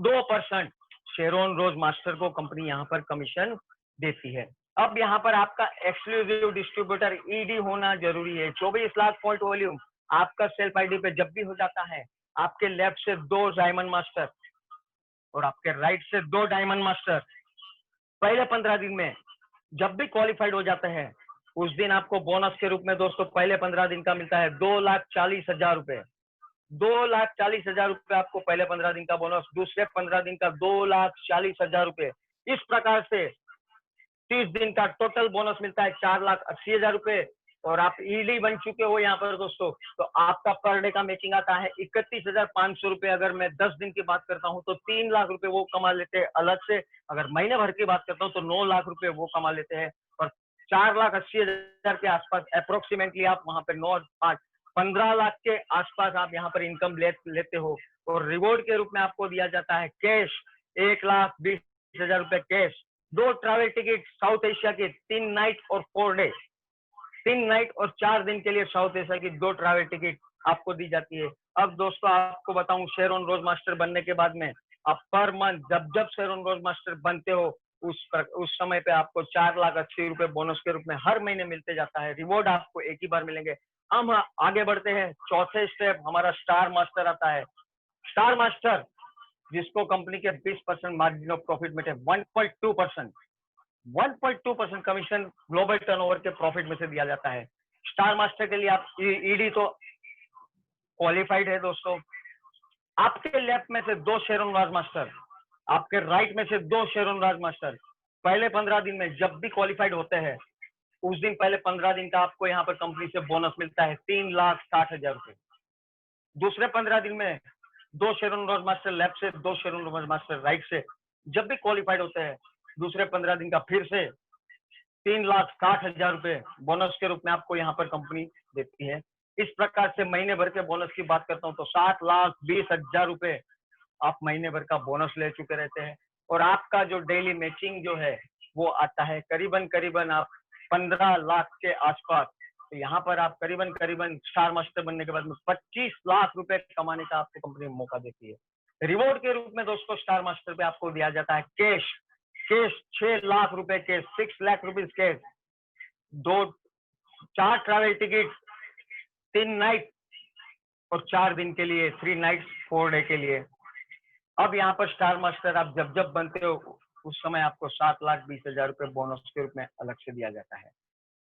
2% शेरॉन रोज मास्टर को कंपनी यहाँ पर कमीशन देती है। अब यहाँ पर आपका एक्सक्लूसिव डिस्ट्रीब्यूटर ईडी होना जरूरी है। 24 लाख पॉइंट वॉल्यूम आपका सेल्फ आईडी पे जब भी हो जाता है, आपके लेफ्ट से 2 डायमंड मास्टर और आपके राइट से 2 डायमंड मास्टर पहले 15 दिन में जब भी क्वालिफाइड हो जाते हैं, उस दिन आपको बोनस के रूप में दोस्तों पहले 15 दिन का मिलता है 2,40,000 रुपए। 2,40,000 रुपए आपको पहले 15 दिन का बोनस, दूसरे 15 दिन का 2,40,000 रुपए। इस प्रकार से 30 दिन का टोटल बोनस मिलता है 4,80,000 रुपए। और आप ईडी बन चुके हो यहाँ पर दोस्तों, तो आपका पर डे का मैचिंग आता है 31,500 रुपए। अगर मैं 10 दिन की बात करता हूँ तो 3 लाख रुपए वो कमा लेते हैं अलग से। अगर महीने भर की बात करता हूँ तो 9 लाख रुपए वो कमा लेते हैं। और 4,80,000 के आसपास अप्रोक्सीमेटली आप वहां पे 9-5 15 लाख के आसपास आप यहाँ पर इनकम लेते हो। और रिवॉर्ड के रूप में आपको दिया जाता है कैश 1,20,000 रुपए cash, 2 travel ticket south Asia के 3 नाइट और 4 डे, 3 नाइट और 4 दिन के लिए साउथ एशिया की 2 ट्रैवल टिकट आपको दी जाती है। अब दोस्तों आपको बताऊं, शेरॉन रोज मास्टर बनने के बाद में आप पर मंथ जब जब शेरॉन रोज मास्टर बनते हो उस समय पे आपको 4,80,000 रुपए बोनस के रूप में हर महीने मिलते जाता है। रिवॉर्ड आपको एक ही बार मिलेंगे। हम आगे बढ़ते हैं, चौथे स्टेप हमारा स्टार मास्टर आता है। स्टार मास्टर जिसको कंपनी के 20% मार्जिन ऑफ प्रॉफिट में 1.2% कमीशन ग्लोबल टर्नओवर के प्रॉफिट में से दिया जाता है। स्टार मास्टर के लिए आप ईडी तो क्वालिफाइड है दोस्तों। आपके लेफ्ट में से 2 शेरॉन राज मास्टर, आपके राइट में से 2 शेरॉन राज मास्टर पहले 15 दिन में जब भी क्वालिफाइड होते हैं, उस दिन पहले 15 दिन का आपको यहाँ पर कंपनी से बोनस मिलता है 3,60,000 रुपए। दूसरे 15 दिन में 2 शेरॉन राज मास्टर लेफ्ट से, 2 शेरॉन राज मास्टर राइट से जब भी क्वालिफाइड होते हैं, दूसरे 15 दिन का फिर से 3,60,000 रुपए बोनस के रूप में आपको यहाँ पर कंपनी देती है। इस प्रकार से महीने भर के बोनस की बात करता हूँ तो 7,20,000 रुपए आप महीने भर का बोनस ले चुके रहते हैं। और आपका जो डेली मैचिंग जो है वो आता है करीबन करीबन आप 15 लाख के आसपास। तो यहाँ पर आप करीबन करीबन स्टार मास्टर बनने के बाद में 25 लाख रुपए कमाने का आपको कंपनी मौका देती है। रिवॉर्ड के रूप में दोस्तों स्टार मास्टर पे आपको दिया जाता है कैश, 6 लाख रुपए cash, 6 lakh rupees cash, 4 travel ticket, 3 night और 4 दिन के लिए, 3 नाइट्स 4 डे के लिए। अब यहाँ पर स्टार मास्टर आप जब जब बनते हो उस समय आपको 7,20,000 रुपए बोनस के रूप में अलग से दिया जाता है।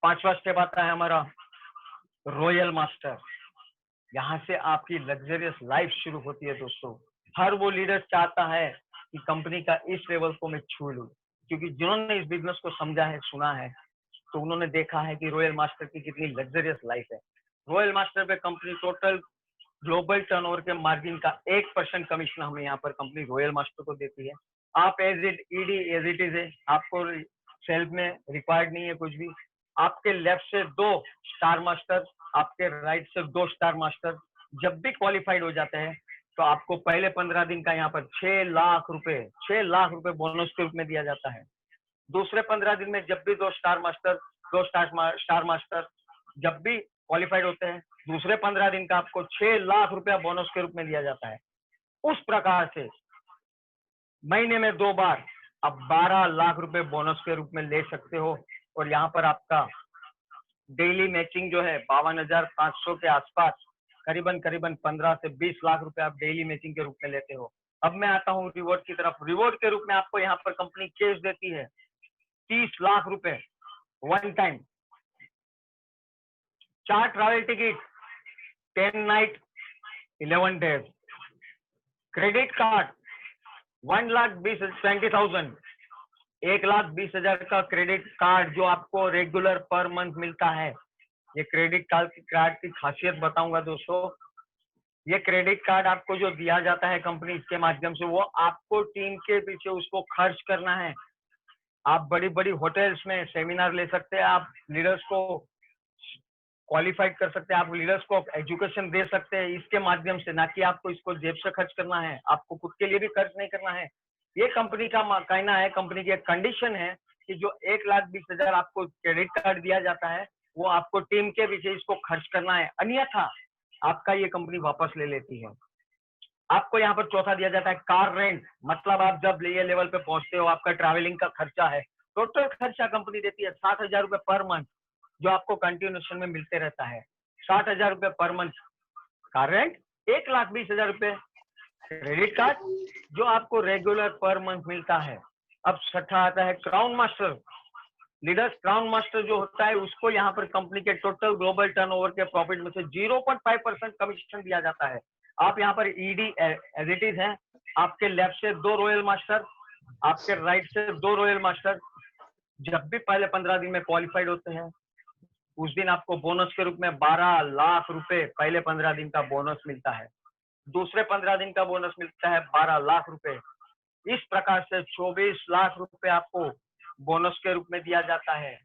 5वां स्टेप आता है हमारा रॉयल मास्टर। यहाँ से आपकी लग्जरियस लाइफ शुरू होती है दोस्तों। हर वो लीडर चाहता है कि कंपनी का इस लेवल को मैं छू लूं, क्योंकि जिन्होंने इस बिजनेस को समझा है, सुना है, तो उन्होंने देखा है कि रॉयल मास्टर की कितनी लग्जरियस लाइफ है। रॉयल मास्टर पे कंपनी टोटल ग्लोबल टर्नओवर के मार्जिन का 1% कमीशन हमें यहाँ पर कंपनी रॉयल मास्टर को देती है। आप एज इट इज है, आपको सेल्फ में रिक्वायर्ड नहीं है कुछ भी। आपके लेफ्ट से 2 स्टार मास्टर, आपके राइट से 2 स्टार मास्टर जब भी क्वालिफाइड हो जाते हैं तो आपको पहले 15 दिन का यहाँ पर 6 लाख रुपए बोनस के रूप में दिया जाता है। दूसरे 15 दिन में जब भी 2 स्टार मास्टर जब भी क्वालिफाइड होते हैं, दूसरे 15 दिन का आपको 6 लाख रुपया बोनस के रूप में दिया जाता है। उस प्रकार से महीने में 2 बार आप 12 लाख रुपए बोनस के रूप में ले सकते हो। और यहाँ पर आपका डेली मैचिंग जो है 52,500 के आसपास, करीबन करीबन 15 से 20 लाख रुपए आप डेली मैचिंग के रूप में लेते हो। अब मैं आता हूँ रिवॉर्ड की तरफ। रिवॉर्ड के रूप में आपको यहाँ पर कंपनी कैश देती है 30 लाख रुपए one time, 4 travel ticket, 10 night 11 days, credit card 1,20,000, 1,20,000 का क्रेडिट कार्ड जो आपको रेगुलर पर मंथ मिलता है। ये क्रेडिट कार्ड की खासियत बताऊंगा दोस्तों। ये क्रेडिट कार्ड आपको जो दिया जाता है कंपनी के माध्यम से, वो आपको टीम के पीछे उसको खर्च करना है। आप बड़ी बड़ी होटल्स में सेमिनार ले सकते हैं, आप लीडर्स को क्वालिफाइड कर सकते हैं, आप लीडर्स को एजुकेशन दे सकते हैं इसके माध्यम से, ना कि आपको इसको जेब से खर्च करना है, आपको खुद के लिए भी खर्च नहीं करना है। ये कंपनी का कहना है, कंपनी की एक कंडीशन है कि जो 1,20,000 आपको क्रेडिट कार्ड दिया जाता है वो आपको टीम के पीछे इसको खर्च करना है, अन्यथा आपका ये कंपनी वापस ले लेती है। आपको यहाँ पर चौथा दिया जाता है कार रेंट। मतलब आप जब ये लेवल पे पहुंचते हो, आपका ट्रैवलिंग का खर्चा है, टोटल खर्चा कंपनी देती है 60,000 रुपए पर मंथ, जो आपको कंटिन्यूएशन में मिलते रहता है। 60,000 रुपए पर मंथ कार रेंट, 1,20,000 रुपए क्रेडिट कार्ड जो आपको रेगुलर पर मंथ मिलता है। अब छठा आता है crown master. Leaders crown master जो होता है उसको यहाँ पर कंपनी के टोटल ग्लोबल टर्नओवर के प्रॉफिट में से 0.5% कमीशन दिया जाता है। आप यहाँ पर ईडी एज इट इज है, आपके लेफ्ट से 2 रॉयल मास्टर, आपके राइट से 2 रॉयल मास्टर जब भी पहले 15 दिन में क्वालिफाइड होते हैं उस दिन आपको बोनस के रूप में 12 लाख रुपए पहले 15 दिन का बोनस मिलता है। दूसरे 15 दिन का बोनस मिलता है 12 लाख रुपए। इस प्रकार से 24 लाख रुपए आपको बोनस के रूप में दिया जाता है।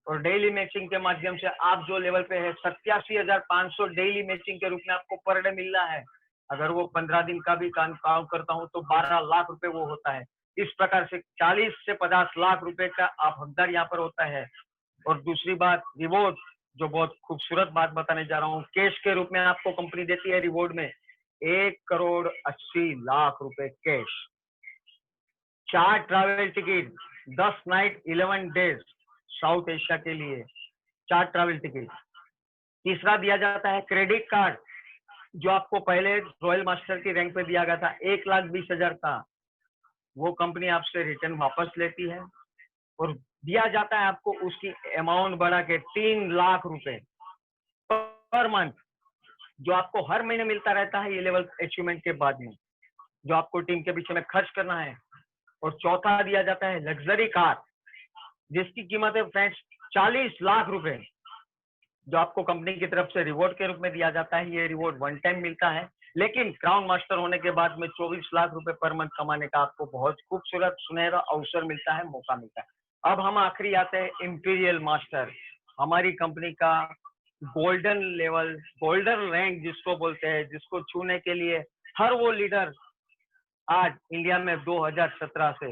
और डेली मैचिंग के माध्यम से आप जो लेवल पे है 87,500 डेली मैचिंग के रूप में आपको पर डे मिल रहा है। अगर वो 15 दिन का भी काम करता हूँ तो 12 लाख रुपए वो होता है। इस प्रकार से 40 से 50 लाख रुपए का आप हकदार यहाँ पर होता है। और दूसरी बात रिवॉर्ड, जो बहुत खूबसूरत बात बताने जा रहा हूँ, कैश के रूप में आपको कंपनी देती है रिवॉर्ड में 1,80,00,000 रुपए cash, 4 travel ticket, 10 night 11 days south Asia के लिए, 4 ट्रैवल टिकट। तीसरा दिया जाता है क्रेडिट कार्ड, जो आपको पहले रॉयल मास्टर की रैंक पे दिया गया था 1,20,000 का, वो कंपनी आपसे रिटर्न वापस लेती है और दिया जाता है आपको उसकी अमाउंट बढ़ा के 3 लाख रुपए पर मंथ, जो आपको हर महीने मिलता रहता है ये लेवल अचीवमेंट के बाद में, जो आपको टीम के पीछे में खर्च करना है। और चौथा दिया जाता है लग्जरी कार, जिसकी कीमत है फ्रेंड्स 40 लाख रुपए, जो आपको कंपनी की तरफ से रिवॉर्ड के रूप में दिया जाता है। ये रिवॉर्ड वन टाइम मिलता है, लेकिन क्राउन मास्टर होने के बाद में 24 लाख रुपए पर मंथ कमाने का आपको बहुत खूबसूरत सुनहरा अवसर मिलता है, मौका मिलता है। अब हम आखिरी आते हैं इंपीरियल मास्टर, हमारी कंपनी का गोल्डन लेवल, गोल्डन रैंक जिसको बोलते हैं, जिसको छूने के लिए हर वो लीडर आज इंडिया में 2017 से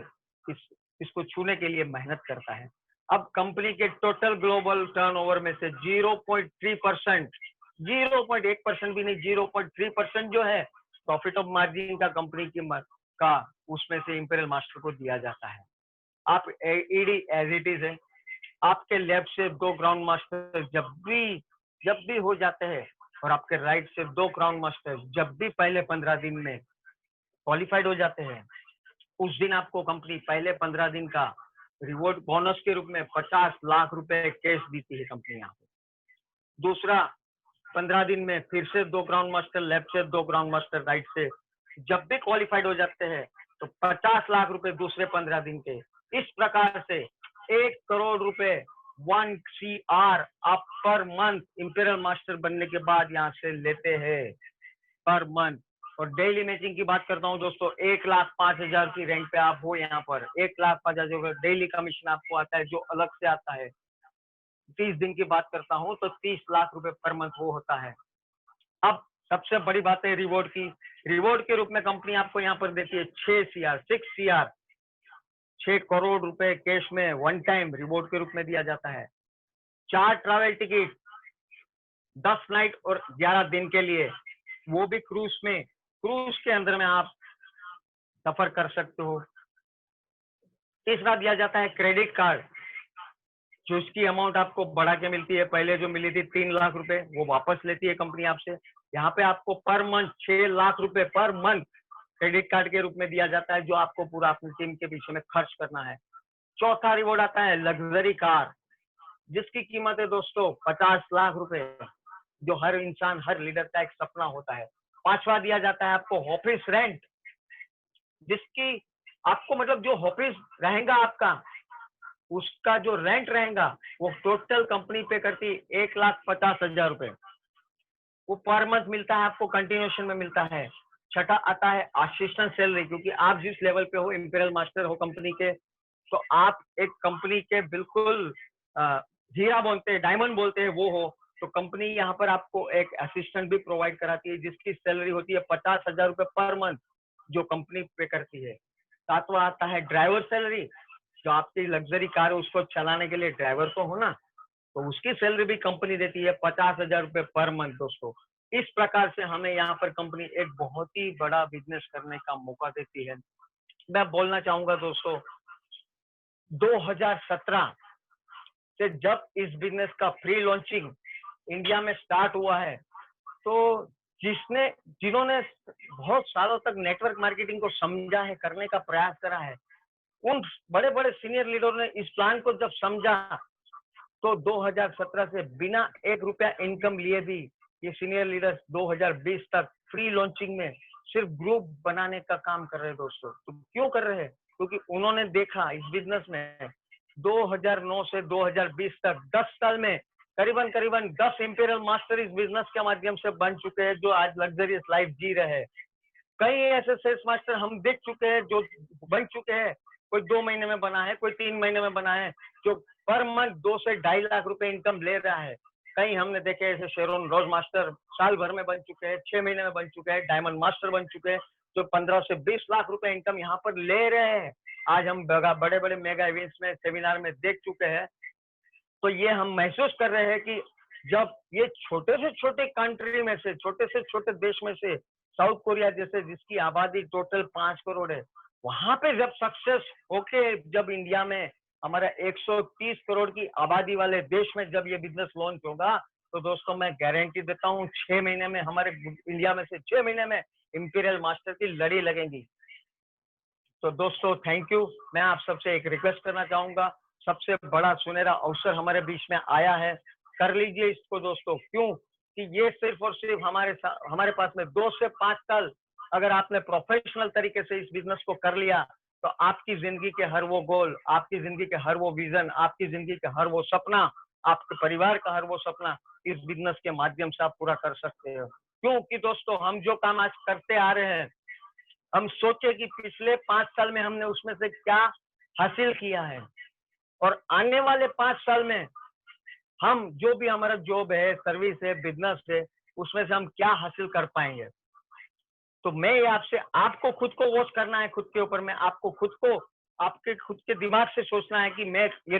इसको छूने के लिए मेहनत करता है। अब कंपनी के टोटल ग्लोबल टर्नओवर में से 0.3%, 0.1% भी नहीं, 0.3% जो है प्रॉफिट ऑफ मार्जिन का कंपनी की का उसमें से इंपीरियल मास्टर को दिया जाता है। आप ईडी एज इट इज है, आपके लेफ्ट से 2 ग्राउंड मास्टर जब भी हो जाते हैं और आपके राइट से 2 ग्राउंड मास्टर जब भी पहले 15 दिन में क्वालिफाइड हो जाते हैं, उस दिन आपको कंपनी पहले 15 दिन का रिवॉर्ड बोनस के रूप में 50 लाख रुपए कैश देती है कंपनी यहाँ पे। दूसरा, 15 दिन में फिर से 2 ग्राउंड मास्टर लेफ्ट से, 2 ग्राउंड मास्टर राइट से जब भी क्वालिफाइड हो जाते हैं तो 50 लाख रुपए दूसरे 15 दिन के। इस प्रकार से 1 करोड़ रुपए 1 CR आप पर मंथ इंपीरियल मास्टर बनने के बाद यहाँ से लेते हैं पर मंथ। और डेली मैचिंग की बात करता हूँ दोस्तों, 1,05,000 की रैंक पे आप हो यहाँ पर, 1,05,000 डेली कमीशन आपको आता है जो अलग से आता है। 30 दिन की बात करता हूँ तो 30 लाख रुपए पर मंथ वो होता है। अब सबसे बड़ी बात है रिवॉर्ड की। रिवॉर्ड के रूप में कंपनी आपको यहाँ पर देती है 6 करोड़ रुपए कैश में वन टाइम रिवॉर्ड के रूप में दिया जाता है। 4 ट्रैवल टिकट 10 नाइट और 11 दिन के लिए, वो भी क्रूज में, क्रूज के अंदर में आप सफर कर सकते हो। तीसरा दिया जाता है क्रेडिट कार्ड, जो इसकी अमाउंट आपको बढ़ा के मिलती है। पहले जो मिली थी 3 लाख रुपए वो वापस लेती है कंपनी आपसे। यहाँ पे आपको पर मंथ 6 लाख रुपए पर मंथ क्रेडिट कार्ड के रूप में दिया जाता है, जो आपको पूरा अपनी टीम के पीछे में खर्च करना है। चौथा रिवॉर्ड आता है लग्जरी कार, जिसकी कीमत है दोस्तों 50 लाख रुपए, जो हर इंसान, हर लीडर का एक सपना होता है। पांचवा दिया जाता है आपको ऑफिस रेंट, जिसकी आपको मतलब जो ऑफिस रहेगा आपका, उसका जो रेंट रहेगा वो टोटल कंपनी पे करती 1,50,000 रुपए, वो पर मंथ मिलता है आपको, कंटिन्यूशन में मिलता है। छठा आता है असिस्टेंट सैलरी, क्योंकि आप जिस लेवल पे हो, इंपीरियल मास्टर हो कंपनी के, तो आप एक कंपनी के बिल्कुल हीरा बोलते हैं, डायमंड बोलते हैं वो हो, तो कंपनी यहाँ पर आपको एक असिस्टेंट भी प्रोवाइड कराती है, जिसकी सैलरी होती है 50,000 रुपए पर मंथ, जो कंपनी पे करती है। सातवां आता है ड्राइवर सैलरी, जो आपकी लग्जरी कार है उसको चलाने के लिए ड्राइवर तो हो ना, तो उसकी सैलरी भी कंपनी देती है 50,000 रुपए पर मंथ दोस्तों। इस प्रकार से हमें यहाँ पर कंपनी एक बहुत ही बड़ा बिजनेस करने का मौका देती है। मैं बोलना चाहूंगा दोस्तों, 2017 से जब इस बिजनेस का प्री लॉन्चिंग इंडिया में स्टार्ट हुआ है, तो जिन्होंने बहुत सालों तक नेटवर्क मार्केटिंग को समझा है, करने का प्रयास करा है, उन बड़े बड़े सीनियर लीडरों ने इस प्लान को जब समझा, तो 2017 से बिना 1 रुपया इनकम लिए भी ये सीनियर लीडर्स 2020 तक फ्री लॉन्चिंग में सिर्फ ग्रुप बनाने का काम कर रहे हैं दोस्तों। तो क्यों कर रहे हैं? क्योंकि उन्होंने देखा इस बिजनेस में 2009 से 2020 तक 10 साल में करीबन करीबन 10 इंपीरियल मास्टर इस बिजनेस के माध्यम से बन चुके हैं, जो आज लग्जरियस लाइफ जी रहे हैं। कई ऐसे सेल्स मास्टर हम देख चुके हैं जो बन चुके हैं, कोई 2 महीने में बना है, कोई 3 महीने में बना है, जो पर मंथ 2 से 2.5 लाख रुपए इनकम ले रहा है। कई हमने देखे ऐसे शेरोन रोज मास्टर साल भर में बन चुके हैं, 6 महीने में बन चुके हैं, डायमंड मास्टर बन चुके हैं, जो 15 से 20 लाख रुपए इनकम यहाँ पर ले रहे हैं। आज हम बड़े बड़े मेगा इवेंट्स में, सेमिनार में देख चुके हैं। तो ये हम महसूस कर रहे हैं कि जब ये छोटे से छोटे कंट्री में से, छोटे से छोटे देश में से, साउथ कोरिया जैसे जिसकी आबादी टोटल 5 करोड़ है, वहां पे जब सक्सेस होके जब इंडिया में हमारा 130 करोड़ की आबादी वाले देश में जब ये बिजनेस लॉन्च होगा, तो दोस्तों मैं गारंटी देता हूँ 6 महीने में हमारे इंडिया में से 6 महीने में इंपीरियल मास्टर की लड़ी लगेगी। तो दोस्तों थैंक यू। मैं आप सबसे एक रिक्वेस्ट करना चाहूंगा, सबसे बड़ा सुनहरा अवसर हमारे बीच में आया है, कर लीजिए इसको दोस्तों। क्यों कि ये सिर्फ और सिर्फ हमारे पास में 2 से 5 साल अगर आपने प्रोफेशनल तरीके से इस बिजनेस को कर लिया, तो आपकी जिंदगी के हर वो गोल, आपकी जिंदगी के हर वो विजन, आपकी जिंदगी के हर वो सपना, आपके परिवार का हर वो सपना इस बिजनेस के माध्यम से आप पूरा कर सकते हो। क्योंकि दोस्तों हम जो काम आज करते आ रहे हैं, हम सोचे कि पिछले 5 साल में हमने उसमें से क्या हासिल किया है, और आने वाले 5 साल में हम जो भी हमारा जॉब है, सर्विस है, बिजनेस है, उसमें से हम क्या हासिल कर पाएंगे। तो मैं ये आपसे, आपको खुद को वॉच करना है, खुद के ऊपर में आपको खुद को, आपके खुद के दिमाग से सोचना है कि मैं ये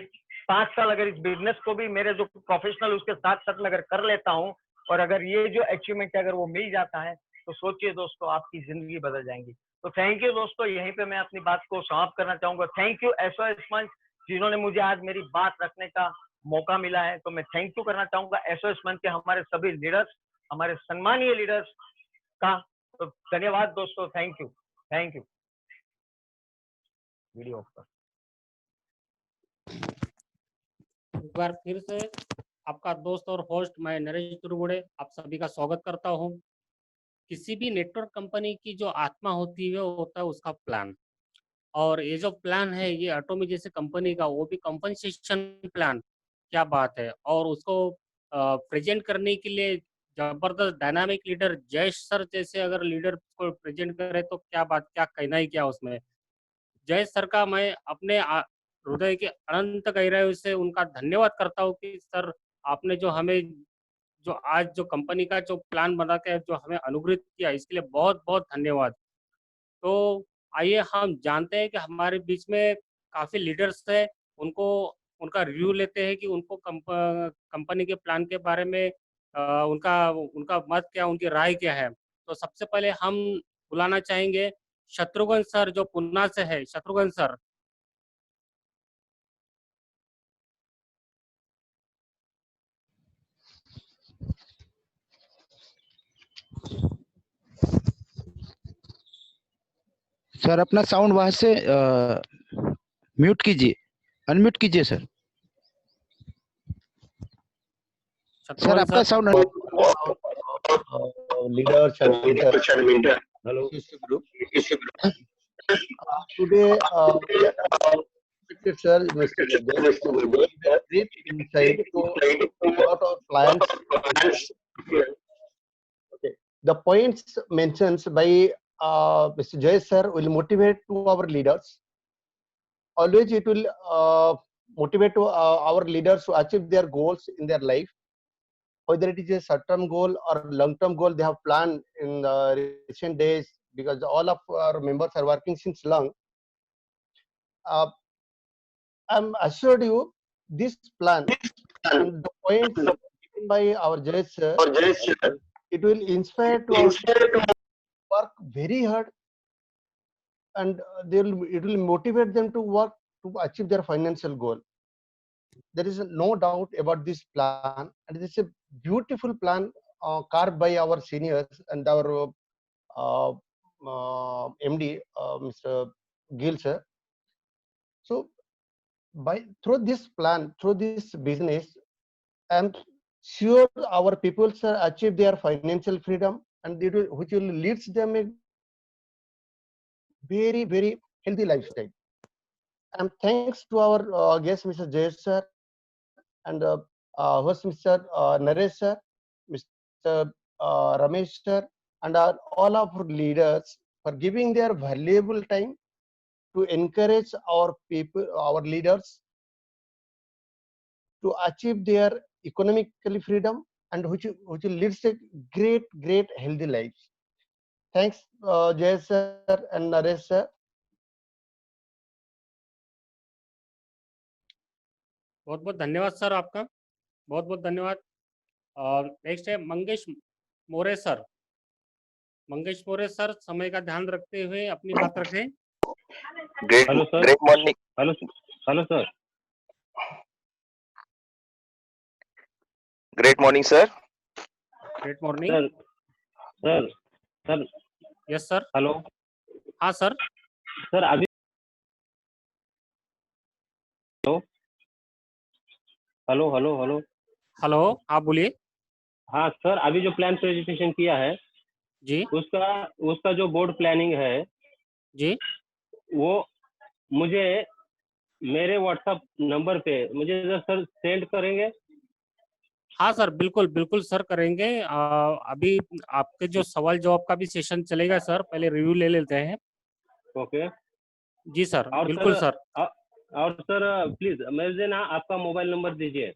5 साल अगर इस बिजनेस को भी मेरे जो प्रोफेशनल उसके साथ साथ में अगर कर लेता हूँ, और अगर ये जो अचीवमेंट है अगर वो मिल जाता है, तो सोचिए दोस्तों आपकी जिंदगी बदल जाएंगी। तो थैंक यू दोस्तों, यहीं पे मैं अपनी बात को समाप्त करना चाहूंगा। थैंक यू एसओएस मंच, जिन्होंने मुझे आज मेरी बात रखने का मौका मिला है। तो मैं थैंक यू करना चाहूंगा एसओएस मंच के हमारे सभी लीडर्स, हमारे सम्मानीय लीडर्स का। तो धन्यवाद दोस्तों, thank you, thank you. Video of कर। एक बार फिर से आपका दोस्त और होस्ट मैं नरेश दुर्गुड़े आप सभी का स्वागत करता हूं। किसी भी नेटवर्क कंपनी की जो आत्मा होती है वो होता है उसका प्लान, और ये जो प्लान है ये एटोमी जैसे कंपनी का, वो भी कंपनसेशन प्लान, क्या बात है। और उसको प्रेजेंट करने के लिए जबरदस्त डायनामिक लीडर जयेश सर जैसे अगर लीडर को प्रेजेंट करे तो क्या बात, क्या कहना ही क्या उसमें। जयेश सर का मैं अपने हृदय के अनंत गहराई से उनका धन्यवाद करता हूँ कि सर आपने जो हमें जो आज जो कंपनी का जो प्लान बना के जो हमें अनुग्रहित किया, इसके लिए बहुत बहुत धन्यवाद। तो आइए हम जानते हैं कि हमारे बीच में काफ़ी लीडर्स हैं, उनको उनका रिव्यू लेते हैं कि उनको कंपनी के प्लान के बारे में उनका उनका मत क्या, उनकी राय क्या है। तो सबसे पहले हम बुलाना चाहेंगे शत्रुघ्न सर जो पुन्ना से है। शत्रुघ्न सर। सर अपना साउंड वहां से म्यूट कीजिए, अनम्यूट कीजिए सर। सर शत्रुघ्न आपका sir. Sound leaders and mentor. Hello. Today, respected sir, Mr. Gurdev, great insight to lot of plans. Okay. The points mentioned by Mr. Jay sir will motivate to our leaders. Always it will motivate to our leaders to achieve their goals in their life. Whether it is a short-term goal or long-term goal they have planned in the recent days, because all of our members are working since long. I'm assured you this plan and the points given by our judge sir, it will inspire to work very hard, and it will motivate them to work to achieve their financial goal. There is no doubt about this plan, and it is a beautiful plan carved by our seniors and our MD, Mr. Gill sir. So, through this plan, through this business, I'm sure our people sir achieve their financial freedom, and which will lead them a very, very healthy lifestyle. And thanks to our guest, Mr. Jay sir, and host Mr. Naresh sir, Mr. Ramesh sir, and all of our leaders for giving their valuable time to encourage our people, our leaders, to achieve their economically freedom, and which will lead to great healthy lives. Thanks, Jay sir and Naresh sir. बहुत बहुत धन्यवाद sir आपका, बहुत बहुत धन्यवाद। Next है मंगेश मोरे sir. Mangesh मोरे sir समय का ध्यान रखते हुए अपनी बात रखें। Hello sir. Great morning. Hello sir. Great morning sir. Great morning sir. Sir yes sir. Hello. हाँ सर। सर अभी हेलो हेलो हेलो हेलो, हाँ बोलिए। हाँ सर, अभी जो प्लान प्रेजेंटेशन किया है जी उसका जो बोर्ड प्लानिंग है जी, वो मुझे मेरे व्हाट्सएप नंबर पे मुझे सर सेंड करेंगे। हाँ सर, बिल्कुल बिल्कुल सर करेंगे। अभी आपके जो सवाल जवाब का भी सेशन चलेगा सर, पहले रिव्यू ले लेते हैं। ओके जी सर, और बिल्कुल सर। और सर प्लीज मुझे ना आपका मोबाइल नंबर दीजिए।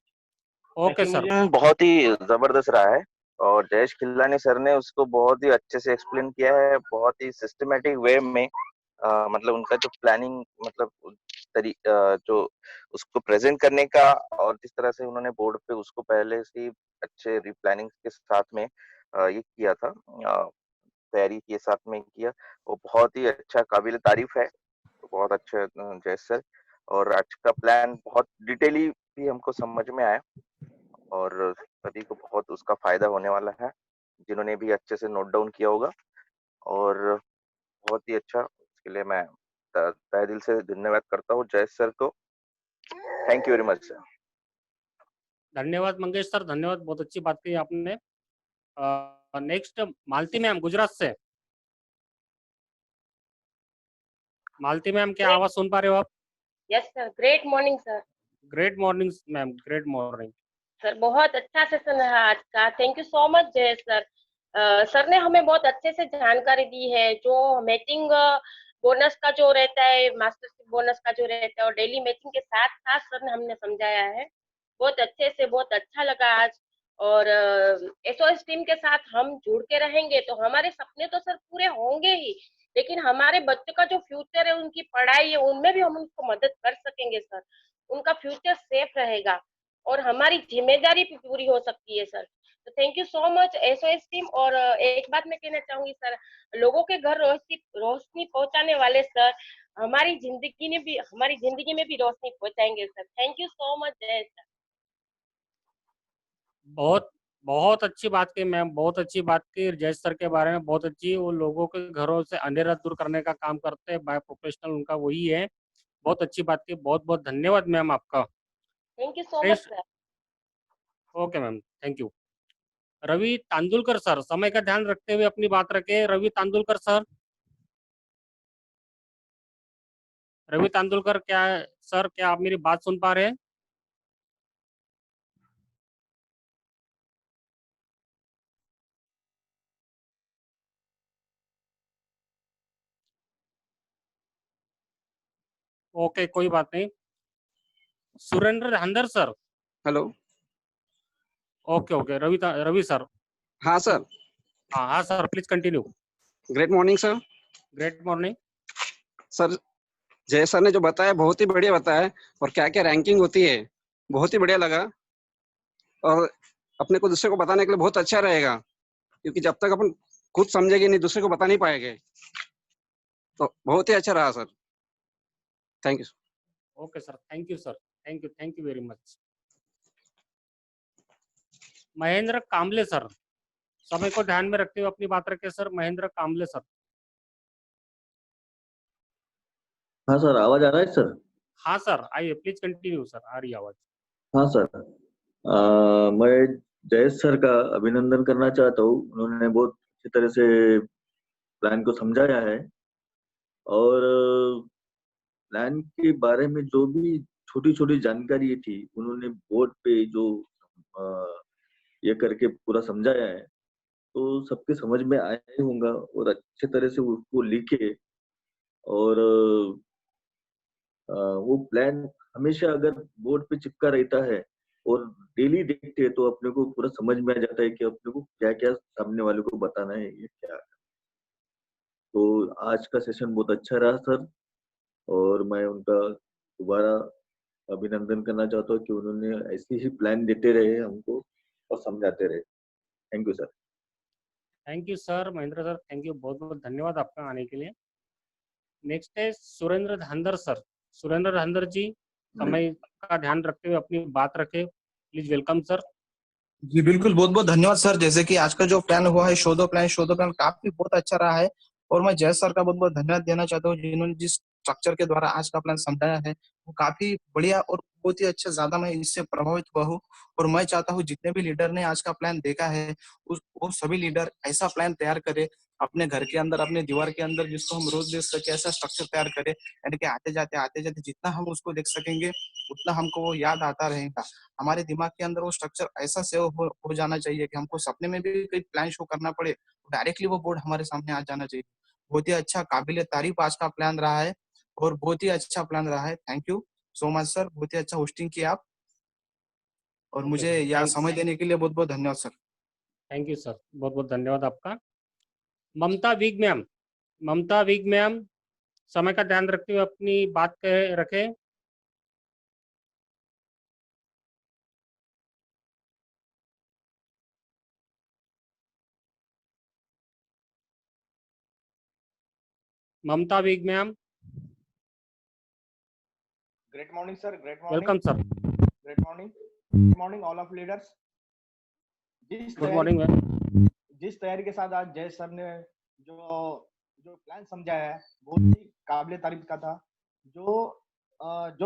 Okay sir. बहुत ही जबरदस्त रहा है और जयेश खिल्लानी सर ने उसको बहुत ही अच्छे से एक्सप्लेन किया है, बहुत ही सिस्टमेटिक वे में। मतलब उनका जो प्लानिंग, मतलब जो उसको प्रेजेंट करने का और जिस तरह से उन्होंने बोर्ड पे उसको पहले से ही अच्छे रिप्लानिंग के साथ में ये किया था, तैयारी के साथ में किया, वो बहुत ही अच्छा, काबिल तारीफ है। बहुत अच्छा जयेश सर। और आज का प्लान बहुत डिटेली भी हमको समझ में आया और सभी को बहुत उसका फायदा होने वाला है, जिन्होंने भी अच्छे से नोट डाउन किया होगा। और बहुत ही अच्छा, उसके लिए मैं तहे दिल से धन्यवाद करता हूँ जयेश सर को। Thank you very much sir. धन्यवाद मंगेश सर, धन्यवाद, बहुत अच्छी बात कही आपने। नेक्स्ट मालती मैम गुजरात से। मालती मैम, क्या आवाज सुन पा रहे हो आप? Yes sir, great morning sir. Great morning ma'am, great morning sir बहुत अच्छा सेशन रहा आज का, थैंक यू सो मच जय सर। सर ने हमें बहुत अच्छे से जानकारी दी है, जो मैचिंग बोनस का जो रहता है, मास्टरशिप बोनस का जो रहता है, और डेली मैचिंग के साथ साथ सर ने हमने समझाया है बहुत अच्छे से, बहुत अच्छा लगा आज। और एसओएस टीम के साथ हम जुड़ के रहेंगे तो हमारे सपने तो सर पूरे होंगे ही, लेकिन हमारे बच्चों का जो फ्यूचर है, उनकी पढ़ाई है, उनमें भी हम उनको मदद कर सकेंगे सर। उनका फ्यूचर सेफ रहेगा और हमारी जिम्मेदारी भी पूरी हो सकती है सर। तो thank you so much SOS team. और एक बात मैं कहना चाहूंगी सर, लोगों के घर रोशनी पहुंचाने वाले सर हमारी जिंदगी में भी रोशनी पहुंचाएंगे sir. Thank you so much जय सर। बहुत बहुत अच्छी बात की मैम, बहुत अच्छी बात की जय सर के बारे में, बहुत अच्छी। वो लोगों के घरों से अंधेरा दूर करने का काम करते हैं, बाय प्रोफेशनल उनका वही है। बहुत अच्छी बात की, बहुत बहुत धन्यवाद मैम आपका। Thank you so much next, sir. Okay ma'am, thank you. Ravi Tandulkar sir, समय का ध्यान रखते हुए अपनी बात रखें। रवि तांदुलकर सर, रवि तांदुलकर, क्या सर, क्या आप मेरी बात सुन पा रहे हैं? ओके, कोई बात नहीं। Surendra Handar sir. Hello. Okay okay, Ravi sir. हाँ सर। हाँ हाँ sir, please continue. Great morning sir. Great morning sir, Jay sir ने जो बताया बहुत ही बढ़िया बताया, और क्या क्या रैंकिंग होती है बहुत ही बढ़िया लगा, और अपने को दूसरे को बताने के लिए बहुत अच्छा रहेगा, क्योंकि जब तक अपन खुद समझेंगे नहीं दूसरे को बता नहीं पाएंगे। तो बहुत ही अच्छा रहा sir, thank you. Okay sir, thank you sir, thank you very much. Mahendra Kamle sir, समय को ध्यान में रखते हुए अपनी बात रखें सर। महेंद्र कामले सर। हाँ सर, आवाज आ रहा है सर? हाँ सर, आइए प्लीज कंटिन्यू सर, आ रही आवाज। हाँ सर। मैं जयेश सर का अभिनंदन करना चाहता हूँ। उन्होंने बहुत अच्छी तरह से प्लान को समझाया है, और प्लान के बारे में जो भी छोटी छोटी जानकारी थी उन्होंने बोर्ड पे जो अ, ये करके पूरा समझाया है, तो सबके समझ में आया ही होगा, और अच्छे तरह से उसको लिखे। और वो प्लान हमेशा अगर बोर्ड पे चिपका रहता है और डेली देखते हैं तो अपने को पूरा समझ में आ जाता है कि अपने को क्या क्या सामने वाले को बताना है, ये क्या। तो आज का सेशन बहुत अच्छा रहा सर, और मैं उनका दोबारा अभिनंदन करना चाहता हूँ कि उन्होंने ऐसे ही प्लान देते रहे हमको और समझाते रहे। Thank you sir. Thank you sir, Mahendra sir, thank you, बहुत बहुत धन्यवाद आपका आने के लिए। नेक्स्ट है सुरेंद्र धंधर सर। सुरेंद्र धंधर जी, समय का ध्यान रखते हुए अपनी बात रखें, प्लीज वेलकम सर। जी बिल्कुल, बहुत बहुत धन्यवाद सर। जैसे कि आज का जो प्लान हुआ है, शो दो प्लान काफी बहुत अच्छा रहा है, और मैं जय सर का बहुत बहुत धन्यवाद देना चाहता हूँ, जिन्होंने जिस स्ट्रक्चर के द्वारा आज का प्लान समझाया है वो काफी बढ़िया और बहुत ही अच्छा, ज्यादा मैं इससे प्रभावित हुआ हूँ। और मैं चाहता हूँ जितने भी लीडर ने आज का प्लान देखा है वो सभी लीडर ऐसा प्लान तैयार करे अपने घर के अंदर, अपने दीवार के अंदर, जिसको हम रोज देख सके, ऐसा स्ट्रक्चर तैयार करे, यानी कि आते जाते जितना हम उसको देख सकेंगे उतना हमको वो याद आता रहेगा। हमारे दिमाग के अंदर वो स्ट्रक्चर ऐसा सेव हो जाना चाहिए कि हमको सपने में भी कोई प्लान शो करना पड़े, डायरेक्टली वो बोर्ड हमारे सामने आ जाना चाहिए। बहुत ही अच्छा, काबिल तारीफ आज का प्लान रहा है, और बहुत ही अच्छा प्लान रहा है। Thank you so much sir, बहुत ही अच्छा होस्टिंग किया आप। और ओके मुझे सर, यह थैंक समय देने के लिए बहुत बहुत धन्यवाद सर। थैंक यू सर, बहुत बहुत धन्यवाद आपका। ममता विग मैम, ममता विग मैम, समय का ध्यान रखते हुए अपनी बात रखें। Mamta Vig ma'am, Great morning, sir. Great welcome morning. Sir. Great morning. Good morning, all of leaders. जिस गुड तैयारी मॉर्निंग मैम। जिस तैयारी के साथ आज जय सर ने जो जो प्लान समझाया है बहुत ही काबिले तारीफ का था। जो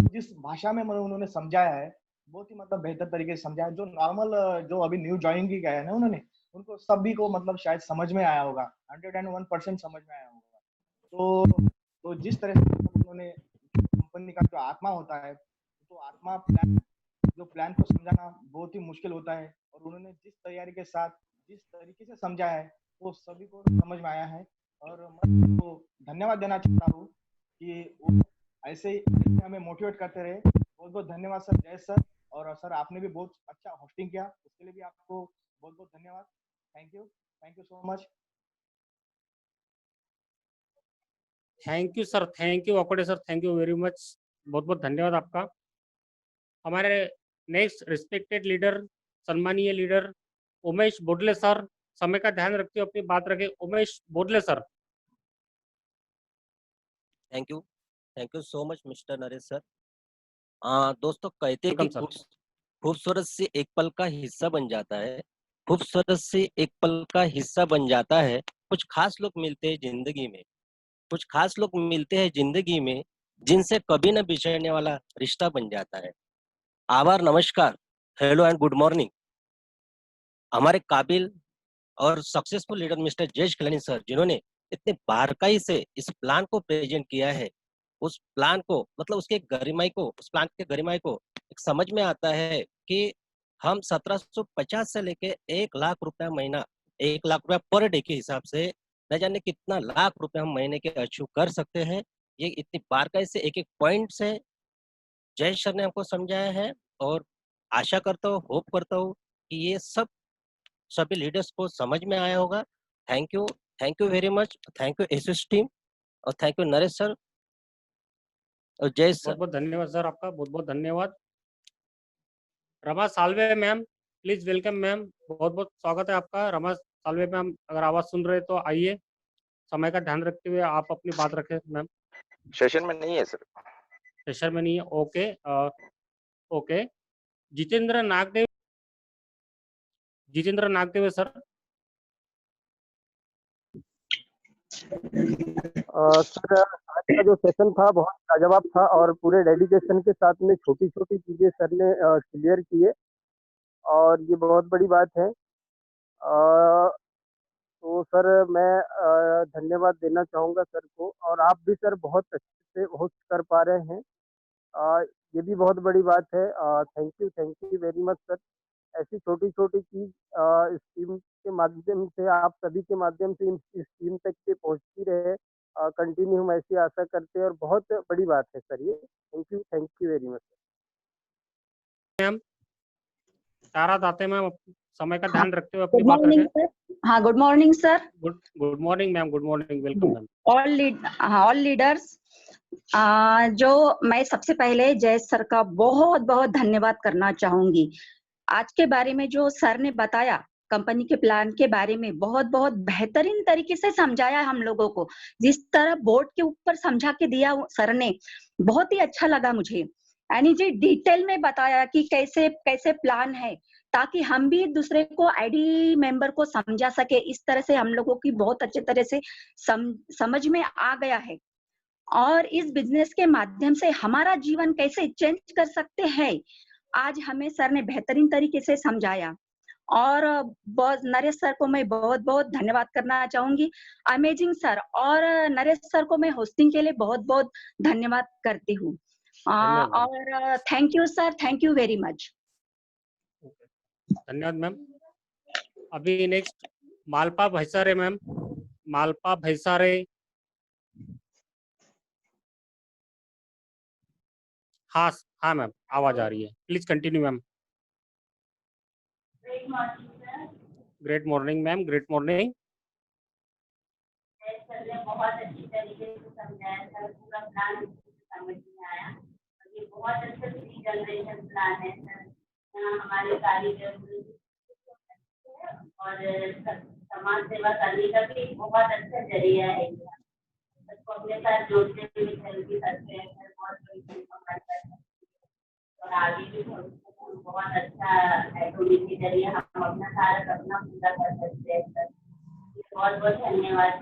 जिस भाषा में उन्होंने समझाया है बहुत ही मतलब बेहतर तरीके से समझाया। जो नॉर्मल जो अभी न्यू ज्वाइन की गया है ना उन्होंने, उनको सभी को मतलब शायद समझ में आया होगा, 101% समझ में आया होगा। तो जिस तरह से उन्होंने कंपनी का जो आत्मा होता है, तो आत्मा प्लान जो प्लान को समझाना बहुत ही मुश्किल होता है, और उन्होंने जिस तैयारी के साथ जिस तरीके से समझाया है वो सभी को समझ में आया है। और मैं उनको धन्यवाद देना चाहता हूँ कि वो ऐसे ही हमें मोटिवेट करते रहे। बहुत बहुत धन्यवाद सर, जय सर। और सर आपने भी बहुत अच्छा होस्टिंग किया, उसके लिए भी आपको बहुत बहुत धन्यवाद। Thank you so much. Thank you sir, thank you Akode sir, thank you very much, बहुत बहुत धन्यवाद आपका। हमारे नेक्स्ट रिस्पेक्टेड लीडर, सम्मानीय लीडर उमेश बोडले सर, समय का ध्यान रखते हुए अपनी बात रखें। Umesh Bodle sir. Thank you so much mister Naresh sir. दोस्तों कहते हैं कि वेलकम सर। खूबसूरत से एक पल का हिस्सा बन जाता है, खूबसूरत से एक पल का हिस्सा बन जाता है। कुछ खास लोग मिलते हैं जिंदगी में, कुछ खास लोग मिलते हैं जिंदगी में, जिनसे कभी न बिछड़ने वाला रिश्ता बन जाता है। आभार, नमस्कार, हेलो एंड गुड मॉर्निंग। हमारे काबिल और successful leader mister Jayesh Khilani sir, जिन्होंने इतने बारकाई से इस प्लान को प्रेजेंट किया है, उस प्लान को मतलब उसके गरिमाई को, उस प्लान के गरिमाई को एक समझ में आता है कि हम 1750 से लेके 1 लाख रुपया महीना, 1 लाख रुपया पर डे के हिसाब से न जाने कितना लाख रुपया हम महीने के अचीव कर सकते हैं। ये इतनी बारकाई से एक एक पॉइंट से जयेश सर ने हमको समझाया है, और आशा करता हूँ, होप करता हूँ कि ये सब सभी लीडर्स को समझ में आया होगा। Thank you very much. Thank you SS team, और थैंक यू नरेश सर और जय सर। बहुत बहुत धन्यवाद सर आपका, बहुत बहुत धन्यवाद। Rama Salve ma'am, please welcome ma'am, बहुत बहुत स्वागत है आपका। रमा साल्वे मैम, अगर आवाज सुन रहे तो आइए। समय का ध्यान रखते हुए आप अपनी बात रखें मैम। सेशन में नहीं है सर। सेशन में नहीं है, okay. Okay, Jitendra Nagdev, Jitendra Nagdev sir. Sir आज का जो सेशन था बहुत लाजवाब था, और पूरे डेडिकेशन के साथ में छोटी छोटी चीजें सर ने क्लियर किए, और ये बहुत बड़ी बात है। तो सर मैं धन्यवाद देना चाहूँगा सर को, और आप भी सर बहुत अच्छे से होस्ट कर पा रहे हैं, ये भी बहुत बड़ी बात है। Thank you very much sir. ऐसी छोटी छोटी चीज इस टीम के माध्यम से, आप सभी के माध्यम से इस टीम तक के पहुंचती रहे, कंटिन्यू हम ऐसी आशा करते हैं, और बहुत बड़ी बात है सर ये। Thank you very much ma'am Tara Date ma'am, समय का हाँ, ध्यान रखते हुए अपनी गुड बात मॉर्निंग रखें। सर। हाँ, good morning sir. Good morning ma'am, good morning, welcome ma'am. All leaders, जो मैं सबसे पहले जय सर का बहुत बहुत धन्यवाद करना चाहूंगी। आज के बारे में जो सर ने बताया, कंपनी के प्लान के बारे में बहुत बहुत बेहतरीन तरीके से समझाया हम लोगों को। जिस तरह बोर्ड के ऊपर समझा के दिया सर ने, बहुत ही अच्छा लगा मुझे। यानी जी डिटेल में बताया कि कैसे कैसे प्लान है, ताकि हम भी दूसरे को आईडी मेंबर को समझा सके। इस तरह से हम लोगों की बहुत अच्छे तरह से समझ में आ गया है, और इस बिजनेस के माध्यम से हमारा जीवन कैसे चेंज कर सकते हैं, आज हमें सर ने बेहतरीन तरीके से समझाया। और बहुत नरेश सर को मैं बहुत बहुत धन्यवाद करना चाहूंगी, अमेजिंग सर। और नरेश सर को मैं होस्टिंग के लिए बहुत बहुत धन्यवाद करती हूँ। और thank you sir, thank you very much. धन्यवाद मैम। अभी नेक्स्ट मालपा भैसारे मैम, मालपा भैसारे। हाँ हाँ मैम, आवाज आ रही है, please continue ma'am. Great morning ma'am, great morning. Sir ने बहुत अच्छी तरीके से समझाया सर, पूरा प्लान समझ में आया। ये बहुत अच्छा जनरेशन प्लान है सर, यहाँ हमारे कारीगर और समाज सेवा करने का भी बहुत अच्छा जरिया है। सबको अपने साथ जोड़ते हुए जल्दी करते हैं सर, बहुत बड़ी भूमिका करते हैं और आगे भी बहुत अच्छा एटोमिक के जरिए हम अपना सारा सपना पूरा कर सकते हैं सर। बहुत बहुत धन्यवाद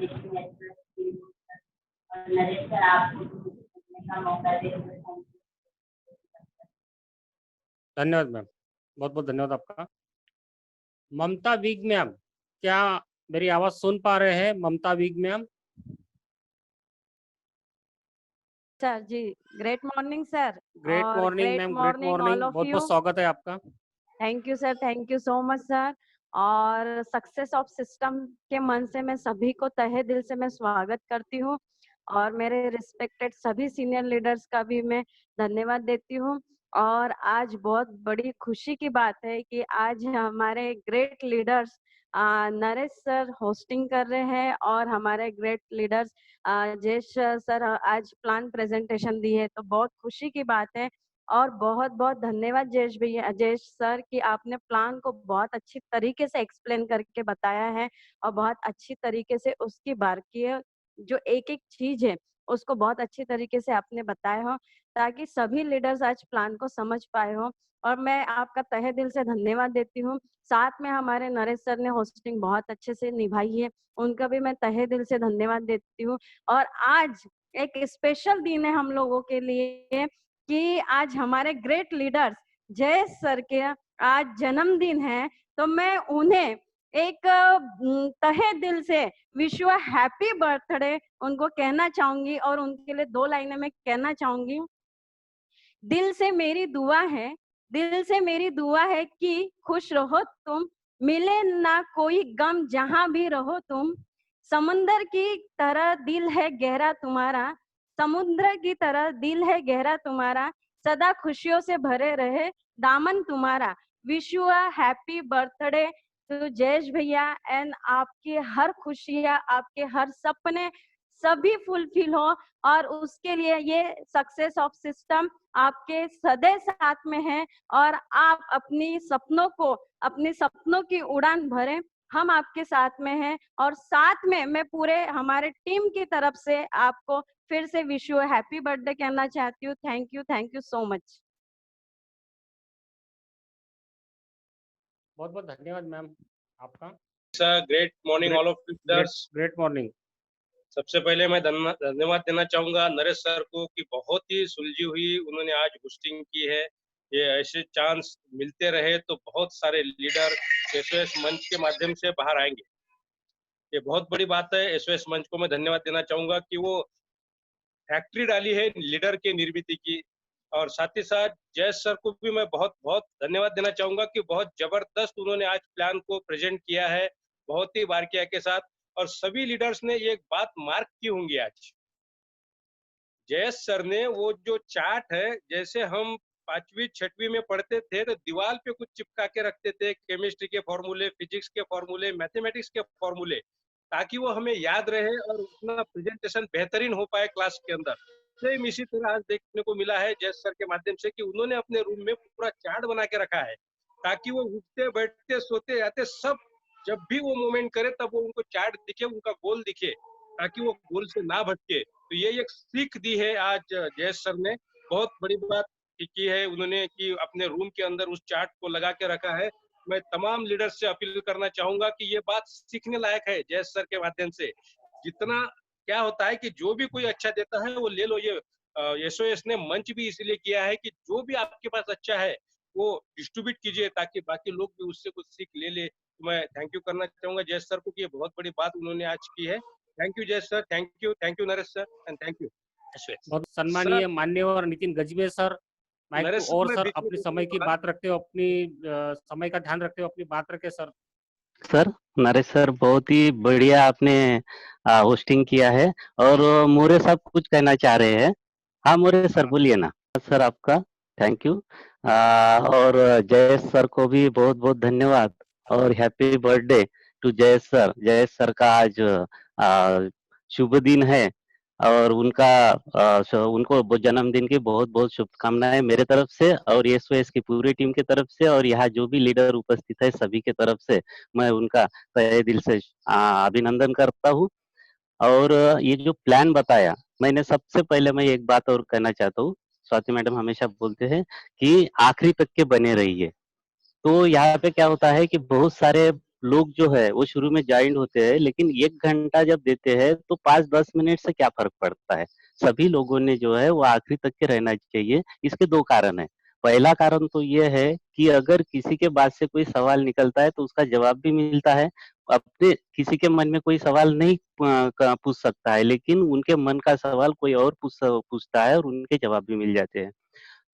और नरेश सर आपको पूछने का मौका दे। धन्यवाद मैम, बहुत बहुत धन्यवाद आपका। ममता विग मैम, क्या मेरी आवाज सुन पा रहे हैं? ममता विग मैम। सर जी, ग्रेट मॉर्निंग सर। ग्रेट और morning great ma'am, great morning morning, all of बहुत यू। बहुत स्वागत है आपका। Thank you sir, thank you so much sir. और सक्सेस ऑफ सिस्टम के मन से मैं सभी को तहे दिल से मैं स्वागत करती हूँ और मेरे रिस्पेक्टेड सभी सीनियर लीडर्स का भी मैं धन्यवाद देती हूँ। और आज बहुत बड़ी खुशी की बात है कि आज हमारे great leaders Naresh sir hosting कर रहे हैं और हमारे ग्रेट लीडर्स जयेश सर आज प्लान प्रेजेंटेशन दी है, तो बहुत खुशी की बात है। और बहुत बहुत धन्यवाद जयेश भैया, जयेश सर कि आपने प्लान को बहुत अच्छी तरीके से एक्सप्लेन करके बताया है और बहुत अच्छी तरीके से उसकी बारीकी जो एक एक चीज है उसको बहुत अच्छी तरीके से आपने बताया हो, ताकि सभी लीडर्स आज प्लान को समझ पाए हो। और मैं आपका तहे दिल से धन्यवाद देती हूँ। साथ में हमारे नरेश सर ने होस्टिंग बहुत अच्छे से निभाई है, उनका भी मैं तहे दिल से धन्यवाद देती हूँ। और आज एक स्पेशल दिन है हम लोगों के लिए कि आज हमारे ग्रेट लीडर्स जयेश सर के आज जन्मदिन है, तो मैं उन्हें एक तहे दिल से विश यू हैप्पी बर्थडे उनको कहना चाहूंगी और उनके लिए 2 लाइनें में कहना चाहूंगी। दिल से मेरी दुआ है, दिल से मेरी दुआ है कि खुश रहो तुम, मिले ना कोई गम जहां भी रहो तुम। समुंदर की तरह दिल है गहरा तुम्हारा, समुद्र की तरह दिल है गहरा तुम्हारा, सदा खुशियों से भरे रहे दामन तुम्हारा। Wish you a happy birthday to Jayesh भैया एंड आपकी हर खुशियां, आपके हर सपने सभी फुलफिल हो और उसके लिए ये सक्सेस ऑफ सिस्टम आपके सदैव साथ में है और आप अपनी सपनों की उड़ान भरें। हम आपके साथ में हैं और साथ में मैं पूरे हमारे टीम की तरफ से आपको फिर से विश यू हैप्पी बर्थडे कहना चाहती हूँ। Thank you so much. बहुत बहुत धन्यवाद मैम आपका। Great morning all of leaders. Great morning. सबसे पहले मैं धन्यवाद देना चाहूंगा नरेश सर को कि बहुत ही सुलझी हुई उन्होंने आज होस्टिंग की है। ये ऐसे चांस मिलते रहे तो बहुत सारे लीडर एसओएस मंच के माध्यम से बाहर आएंगे, ये बहुत बड़ी बात है। एसओएस मंच को मैं धन्यवाद देना चाहूंगा कि वो फैक्ट्री डाली है लीडर के निर्मित की। और साथ ही साथ जयेश सर को भी मैं बहुत बहुत धन्यवाद देना चाहूंगा कि बहुत जबरदस्त उन्होंने आज प्लान को प्रेजेंट किया है, बहुत ही बारीकिया के साथ। और सभी लीडर्स ने एक बात मार्क की होंगी आज, जयेश सर ने वो जो चार्ट है, जैसे हम 5वीं 6वीं में पढ़ते थे तो दीवार पे कुछ चिपका के रखते थे, केमिस्ट्री के फॉर्मूले, फिजिक्स के फॉर्मूले, मैथमेटिक्स के फॉर्मूले, ताकि वो हमें याद रहे और अपना प्रेजेंटेशन बेहतरीन हो पाए क्लास के अंदर। सेम इसी तरह आज देखने को मिला है जयेश सर के माध्यम से कि उन्होंने अपने रूम में पूरा चार्ट बना के रखा है, ताकि वो उठते बैठते सोते जाते सब जब भी वो मूवमेंट करे तब वो उनको चार्ट दिखे, उनका गोल दिखे, ताकि वो गोल से ना भटके। तो ये एक सीख दी है आज जयेश सर ने, बहुत बड़ी बात की है उन्होंने कि अपने रूम के अंदर उस चार्ट को लगा के रखा है। मैं तमाम लीडर से अपील करना चाहूंगा कि ये बात सीखने लायक है जयेश सर के माध्यम से। जितना क्या होता है कि जो भी कोई अच्छा देता है वो ले लो, ये एसओएस ने मंच भी इसलिए किया है कि जो भी आपके पास अच्छा है वो डिस्ट्रीब्यूट कीजिए ताकि बाकी लोग भी उससे कुछ सीख ले ले। तो मैं थैंक यू करना चाहूंगा जयेश सर को कि ये बहुत बड़ी बात उन्होंने आज की है। Thank you Jayesh sir, thank you Naresh sir and thank you SOS. बहुत सम्मानीय मान्यवर नितिन गजबे सर, माइक नरेश को और मैं सर बीच में अपनी समय की बात रखते हो, अपनी समय का ध्यान रखते हो, अपनी बात रखे सर। सर नरेश सर बहुत ही बढ़िया आपने होस्टिंग किया है और मोरे साहब कुछ कहना चाह रहे हैं। हाँ मोरे सर बोलिए ना। सर आपका थैंक यू और जयेश सर को भी बहुत बहुत धन्यवाद और happy birthday to Jayesh sir. Jayesh sir का आज शुभ दिन है और उनको जन्मदिन की बहुत बहुत शुभकामनाएं मेरे तरफ से और एसओएस की पूरी टीम की तरफ से, और यहाँ जो भी लीडर उपस्थित है सभी के तरफ से मैं उनका तहे दिल से अभिनंदन करता हूँ। और ये जो प्लान बताया, मैंने सबसे पहले मैं एक बात और कहना चाहता हूँ। स्वाति मैडम हमेशा बोलते हैं कि आखिरी तक के बने रहिए। तो यहाँ पे क्या होता है कि बहुत सारे लोग जो है वो शुरू में ज्वाइन होते हैं, लेकिन 1 घंटा जब देते हैं तो 5-10 मिनट से क्या फर्क पड़ता है। सभी लोगों ने जो है वो आखिरी तक के रहना चाहिए। इसके 2 कारण है। पहला कारण तो ये है कि अगर किसी के बात से कोई सवाल निकलता है तो उसका जवाब भी मिलता है। अपने किसी के मन में कोई सवाल नहीं पूछ सकता है, लेकिन उनके मन का सवाल कोई और पूछता है और उनके जवाब भी मिल जाते हैं।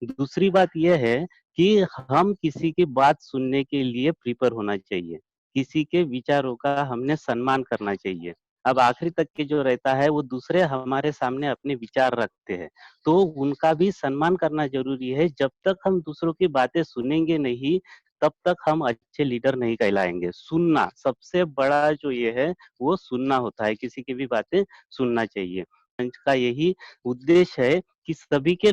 दूसरी बात यह है कि हम किसी की बात सुनने के लिए प्रिपेयर होना चाहिए। किसी के विचारों का हमने सम्मान करना चाहिए। अब आखिरी तक के जो रहता है वो दूसरे हमारे सामने अपने विचार रखते हैं, तो उनका भी सम्मान करना ज़रूरी है। जब तक हम दूसरों की बातें सुनेंगे नहीं, तब तक हम अच्छे लीडर नहीं कहलाएँगे। सुनना, सबसे बड़ा जो ये है वो सुनना होता है, किसी की भी बातें सुनना चाहिए। मंच का यही उद्देश्य है कि सभी के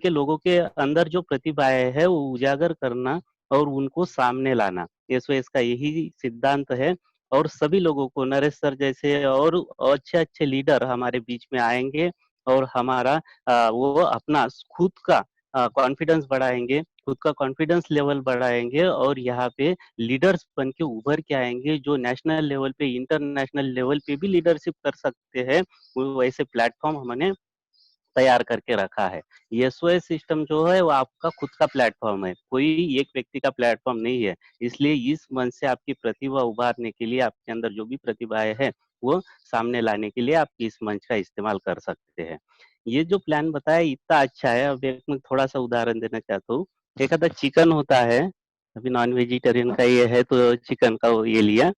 लोगों के अंदर जो प्रतिभाएँ है वो उजागर करना और उनको सामने लाना। एसओएस का यही सिद्धांत है और सभी लोगों को नरेश सर जैसे और अच्छे-अच्छे लीडर हमारे बीच में आएँगे और हमारा वो अपना खुद का कॉन्फिडेंस बढ़ाएँगे, खुद का कॉन्फिडेंस लेवल बढ़ाएँगे और यहाँ पे लीडर्स बन के उभर के आएँगे, जो नेशनल लेवल पे, इंटरनेशनल लेवल पे भी लीडरशिप कर सकते हैं। वो वैसे प्लेटफ़ॉर्म हमने तैयार करके रखा है। एसओएस सिस्टम जो है वो आपका खुद का प्लेटफ़ॉर्म है, कोई एक व्यक्ति का प्लेटफ़ॉर्म नहीं है। इसलिए इस मंच से आपकी प्रतिभा उभारने के लिए, आपके अंदर जो भी प्रतिभाएँ हैं, वो सामने लाने के लिए आप इस मंच का इस्तेमाल कर सकते हैं। ये जो प्लान बताया इतना अच्छा है। अब एक मैं थोड़ा-सा उदाहरण देना चाहता हूँ। एक आधा चिकन होता है, अभी नॉन वेजिटेरियन का ये है तो चिकन का वो ये लिया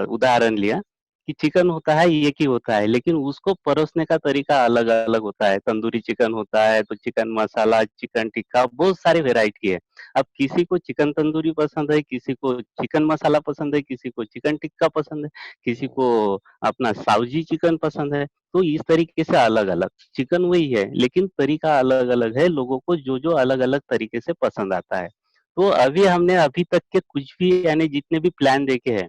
उदाहरण लिया कि चिकन होता है एक ही होता है, लेकिन उसको परोसने का तरीका अलग-अलग होता है। तंदूरी चिकन होता है, तो चिकन मसाला, चिकन टिक्का, बहुत सारी वैरायटी है। अब किसी को चिकन तंदूरी पसंद है, किसी को चिकन मसाला पसंद है, किसी को चिकन टिक्का पसंद है, किसी को अपना सावजी चिकन पसंद है। तो इस तरीके से अलग-अलग चिकन वही है, लेकिन तरीका अलग-अलग है। लोगों को जो-जो अलग-अलग तरीके से पसंद आता है। तो हमने अभी तक के कुछ भी यानी जितने भी प्लान देखे हैं,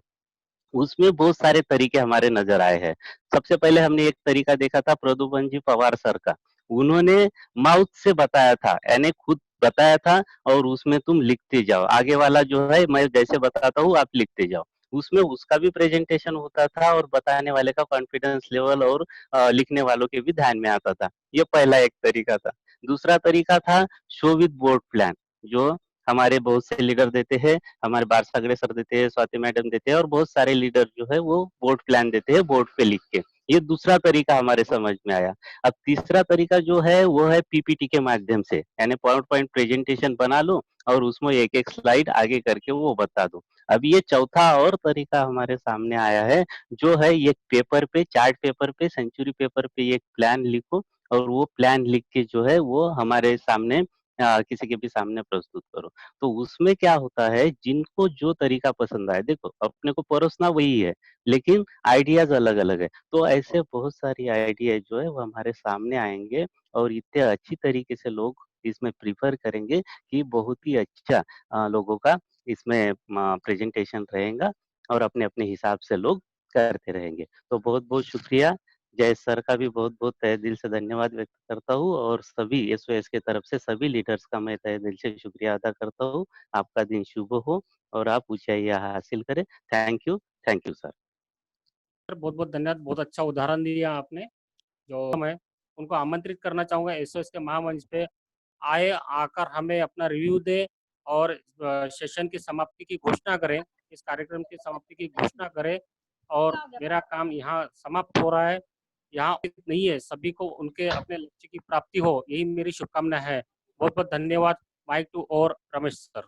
उसमें बहुत सारे तरीके हमारे नज़र आए हैं। सबसे पहले हमने एक तरीका देखा था प्रदुमन जी पवार सर का। उन्होंने माउथ से बताया था, यानी खुद बताया था और उसमें तुम लिखते जाओ। आगे वाला जो है मैं जैसे बताता हूँ आप लिखते जाओ। उसमें उसका भी प्रेजेंटेशन होता था और बताने वाले का कॉन्फिडेंस लेवल और लिखने वालों के भी ध्यान में आता था। ये पहला एक तरीका था। दूसरा तरीका था शो विथ बोर्ड प्लान, जो हमारे बहुत से लीडर देते हैं। हमारे बारसागड़े सर देते हैं, स्वाति मैडम देते हैं और बहुत सारे लीडर जो है वो बोर्ड प्लान देते हैं बोर्ड पे लिख के। ये दूसरा तरीका हमारे समझ में आया। अब तीसरा तरीका जो है वो है पीपीटी के माध्यम से, यानी पावर पॉइंट प्रेजेंटेशन बना लो और उसमें एक-एक स्लाइड आगे करके वो बता दो। अब ये चौथा और तरीका हमारे सामने आया है, जो है एक पेपर पे, चार्ट पेपर पे, सेंचुरी पेपर पे एक प्लान लिखो और वो प्लान लिख के जो है वो हमारे सामने किसी के भी सामने प्रस्तुत करो। तो उसमें क्या होता है, जिनको जो तरीका पसंद आए, देखो अपने को परोसना वही है, लेकिन आइडियाज़ अलग-अलग है। तो ऐसे बहुत सारी आइडिया जो है वो हमारे सामने आएँगे और इतने अच्छी तरीके से लोग इसमें प्रेफ़र करेंगे कि बहुत ही अच्छा लोगों का इसमें प्रेज़ेंटेशन रहेगा और अपने-अपने हिसाब से लोग करते रहेंगे। तो बहुत-बहुत शुक्रिया। जयेश सर का भी बहुत-बहुत तहे दिल से धन्यवाद व्यक्त करता हूँ और सभी एसओएस की तरफ से सभी लीडर्स का मैं तहे दिल से शुक्रिया अदा करता हूँ। आपका दिन शुभ हो और आप ऊँचाइयाँ हासिल करें। Thank you sir. सर बहुत-बहुत धन्यवाद। बहुत अच्छा उदाहरण दिया आपने। जो मैं उनको आमंत्रित करना चाहूँगा एसओएस के महामंच पे आकर हमें अपना रिव्यू दें और सेशन की समाप्ति की घोषणा करें। इस कार्यक्रम की समाप्ति की घोषणा करें और मेरा काम यहाँ समाप्त हो रहा है। यहाँ नहीं है, सभी को उनके अपने लक्ष्य की प्राप्ति हो, यही मेरी शुभकामना है। बहुत-बहुत धन्यवाद। माइक टू और Ramesh sir.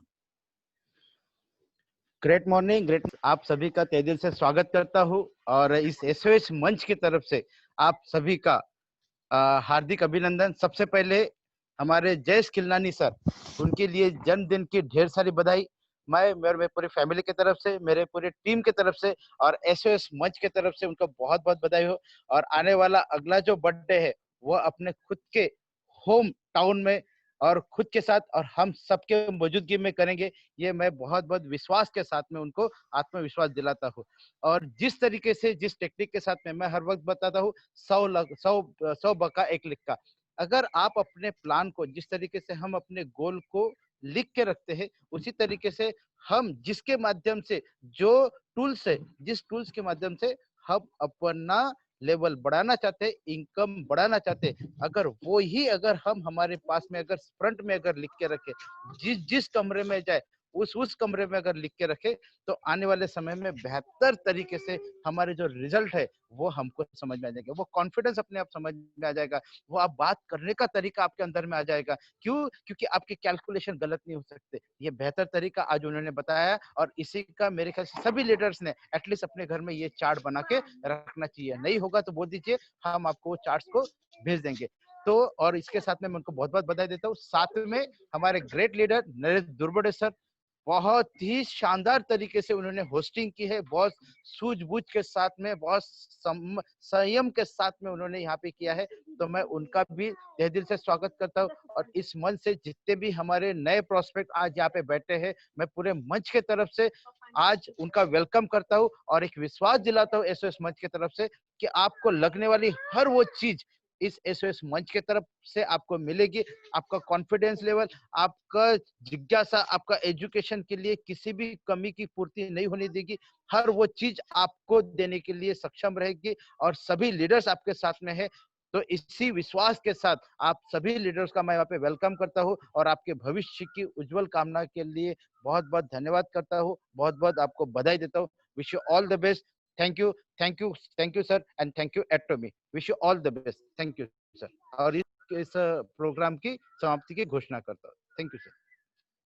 Great morning, great. आप सभी का तहे दिल से स्वागत करता हूँ और इस एसओएस मंच की तरफ से आप सभी का हार्दिक अभिनंदन। सबसे पहले हमारे जयेश खिलनानी सर, उनके लिए जन्मदिन की ढेर सारी बधाई। मैं मेरे पूरी फैमिली की तरफ से, मेरे पूरी टीम की तरफ से और एसओएस मंच की तरफ से उनको बहुत बहुत बधाई हो। और आने वाला अगला जो बर्थडे है वो अपने खुद के होम टाउन में और खुद के साथ और हम सबके मौजूदगी में करेंगे, ये मैं बहुत बहुत विश्वास के साथ में उनको आत्मविश्वास दिलाता हूँ। और जिस तरीके से, जिस टेक्निक के साथ में मैं हर वक्त बताता हूँ, 100 बका 1 लिखा। अगर आप अपने प्लान को, जिस तरीके से हम अपने गोल को लिख के रखते हैं, उसी तरीके से हम जिसके माध्यम से, जो टूल्स है, जिस टूल्स के माध्यम से हम अपना लेवल बढ़ाना चाहते हैं, इनकम बढ़ाना चाहते हैं, अगर वो ही अगर हम हमारे पास में अगर फ्रंट में अगर लिख के रखे, जिस कमरे में जाए उस कमरे में अगर लिख के रखे, तो आने वाले समय में बेहतर तरीके से हमारे जो रिजल्ट है वो हमको समझ में आ जाएगा, वो कॉन्फिडेंस अपने आप समझ में आ जाएगा, वो आप बात करने का तरीका आपके अंदर में आ जाएगा। क्यों? क्योंकि आपके कैलकुलेशन गलत नहीं हो सकते। ये बेहतर तरीका आज उन्होंने बताया और इसी का मेरे ख्याल से सभी लीडर्स ने एटलीस्ट अपने घर में ये चार्ट बना के रखना चाहिए। नहीं होगा तो बोल दीजिए, हम आपको चार्ट्स को भेज देंगे। तो और इसके साथ में मैं उनको बहुत बहुत बधाई देता हूँ। साथ में हमारे ग्रेट लीडर नरेश दुर्बड़े सर, बहुत ही शानदार तरीके से उन्होंने होस्टिंग की है, बहुत सूझबूझ के साथ में, बहुत संयम के साथ में उन्होंने यहाँ पे किया है। तो मैं उनका भी तहे दिल से स्वागत करता हूँ। और इस मंच से जितने भी हमारे नए प्रोस्पेक्ट आज यहाँ पे बैठे हैं, मैं पूरे मंच के तरफ से आज उनका वेलकम करता हूँ और एक विश्वास दिलाता हूँ एसओएस मंच की तरफ से कि आपको लगने वाली हर वो चीज इस एसओएस मंच के तरफ से आपको मिलेगी। आपका कॉन्फिडेंस लेवल, आपका जिज्ञासा, आपका एजुकेशन के लिए किसी भी कमी की पूर्ति नहीं होने देगी। हर वो चीज आपको देने के लिए सक्षम रहेगी और सभी लीडर्स आपके साथ में है। तो इसी विश्वास के साथ आप सभी लीडर्स का मैं यहाँ पे वेलकम करता हूँ और आपके भविष्य की उज्जवल कामना के लिए बहुत बहुत धन्यवाद करता हूँ, बहुत बहुत आपको बधाई देता हूँ। Wish you all the best. Thank you, thank you, thank you sir, and thank you Atomy. Wish you all the best. Thank you sir. और इस प्रोग्राम की समाप्ति की घोषणा करता हूँ। Thank you sir.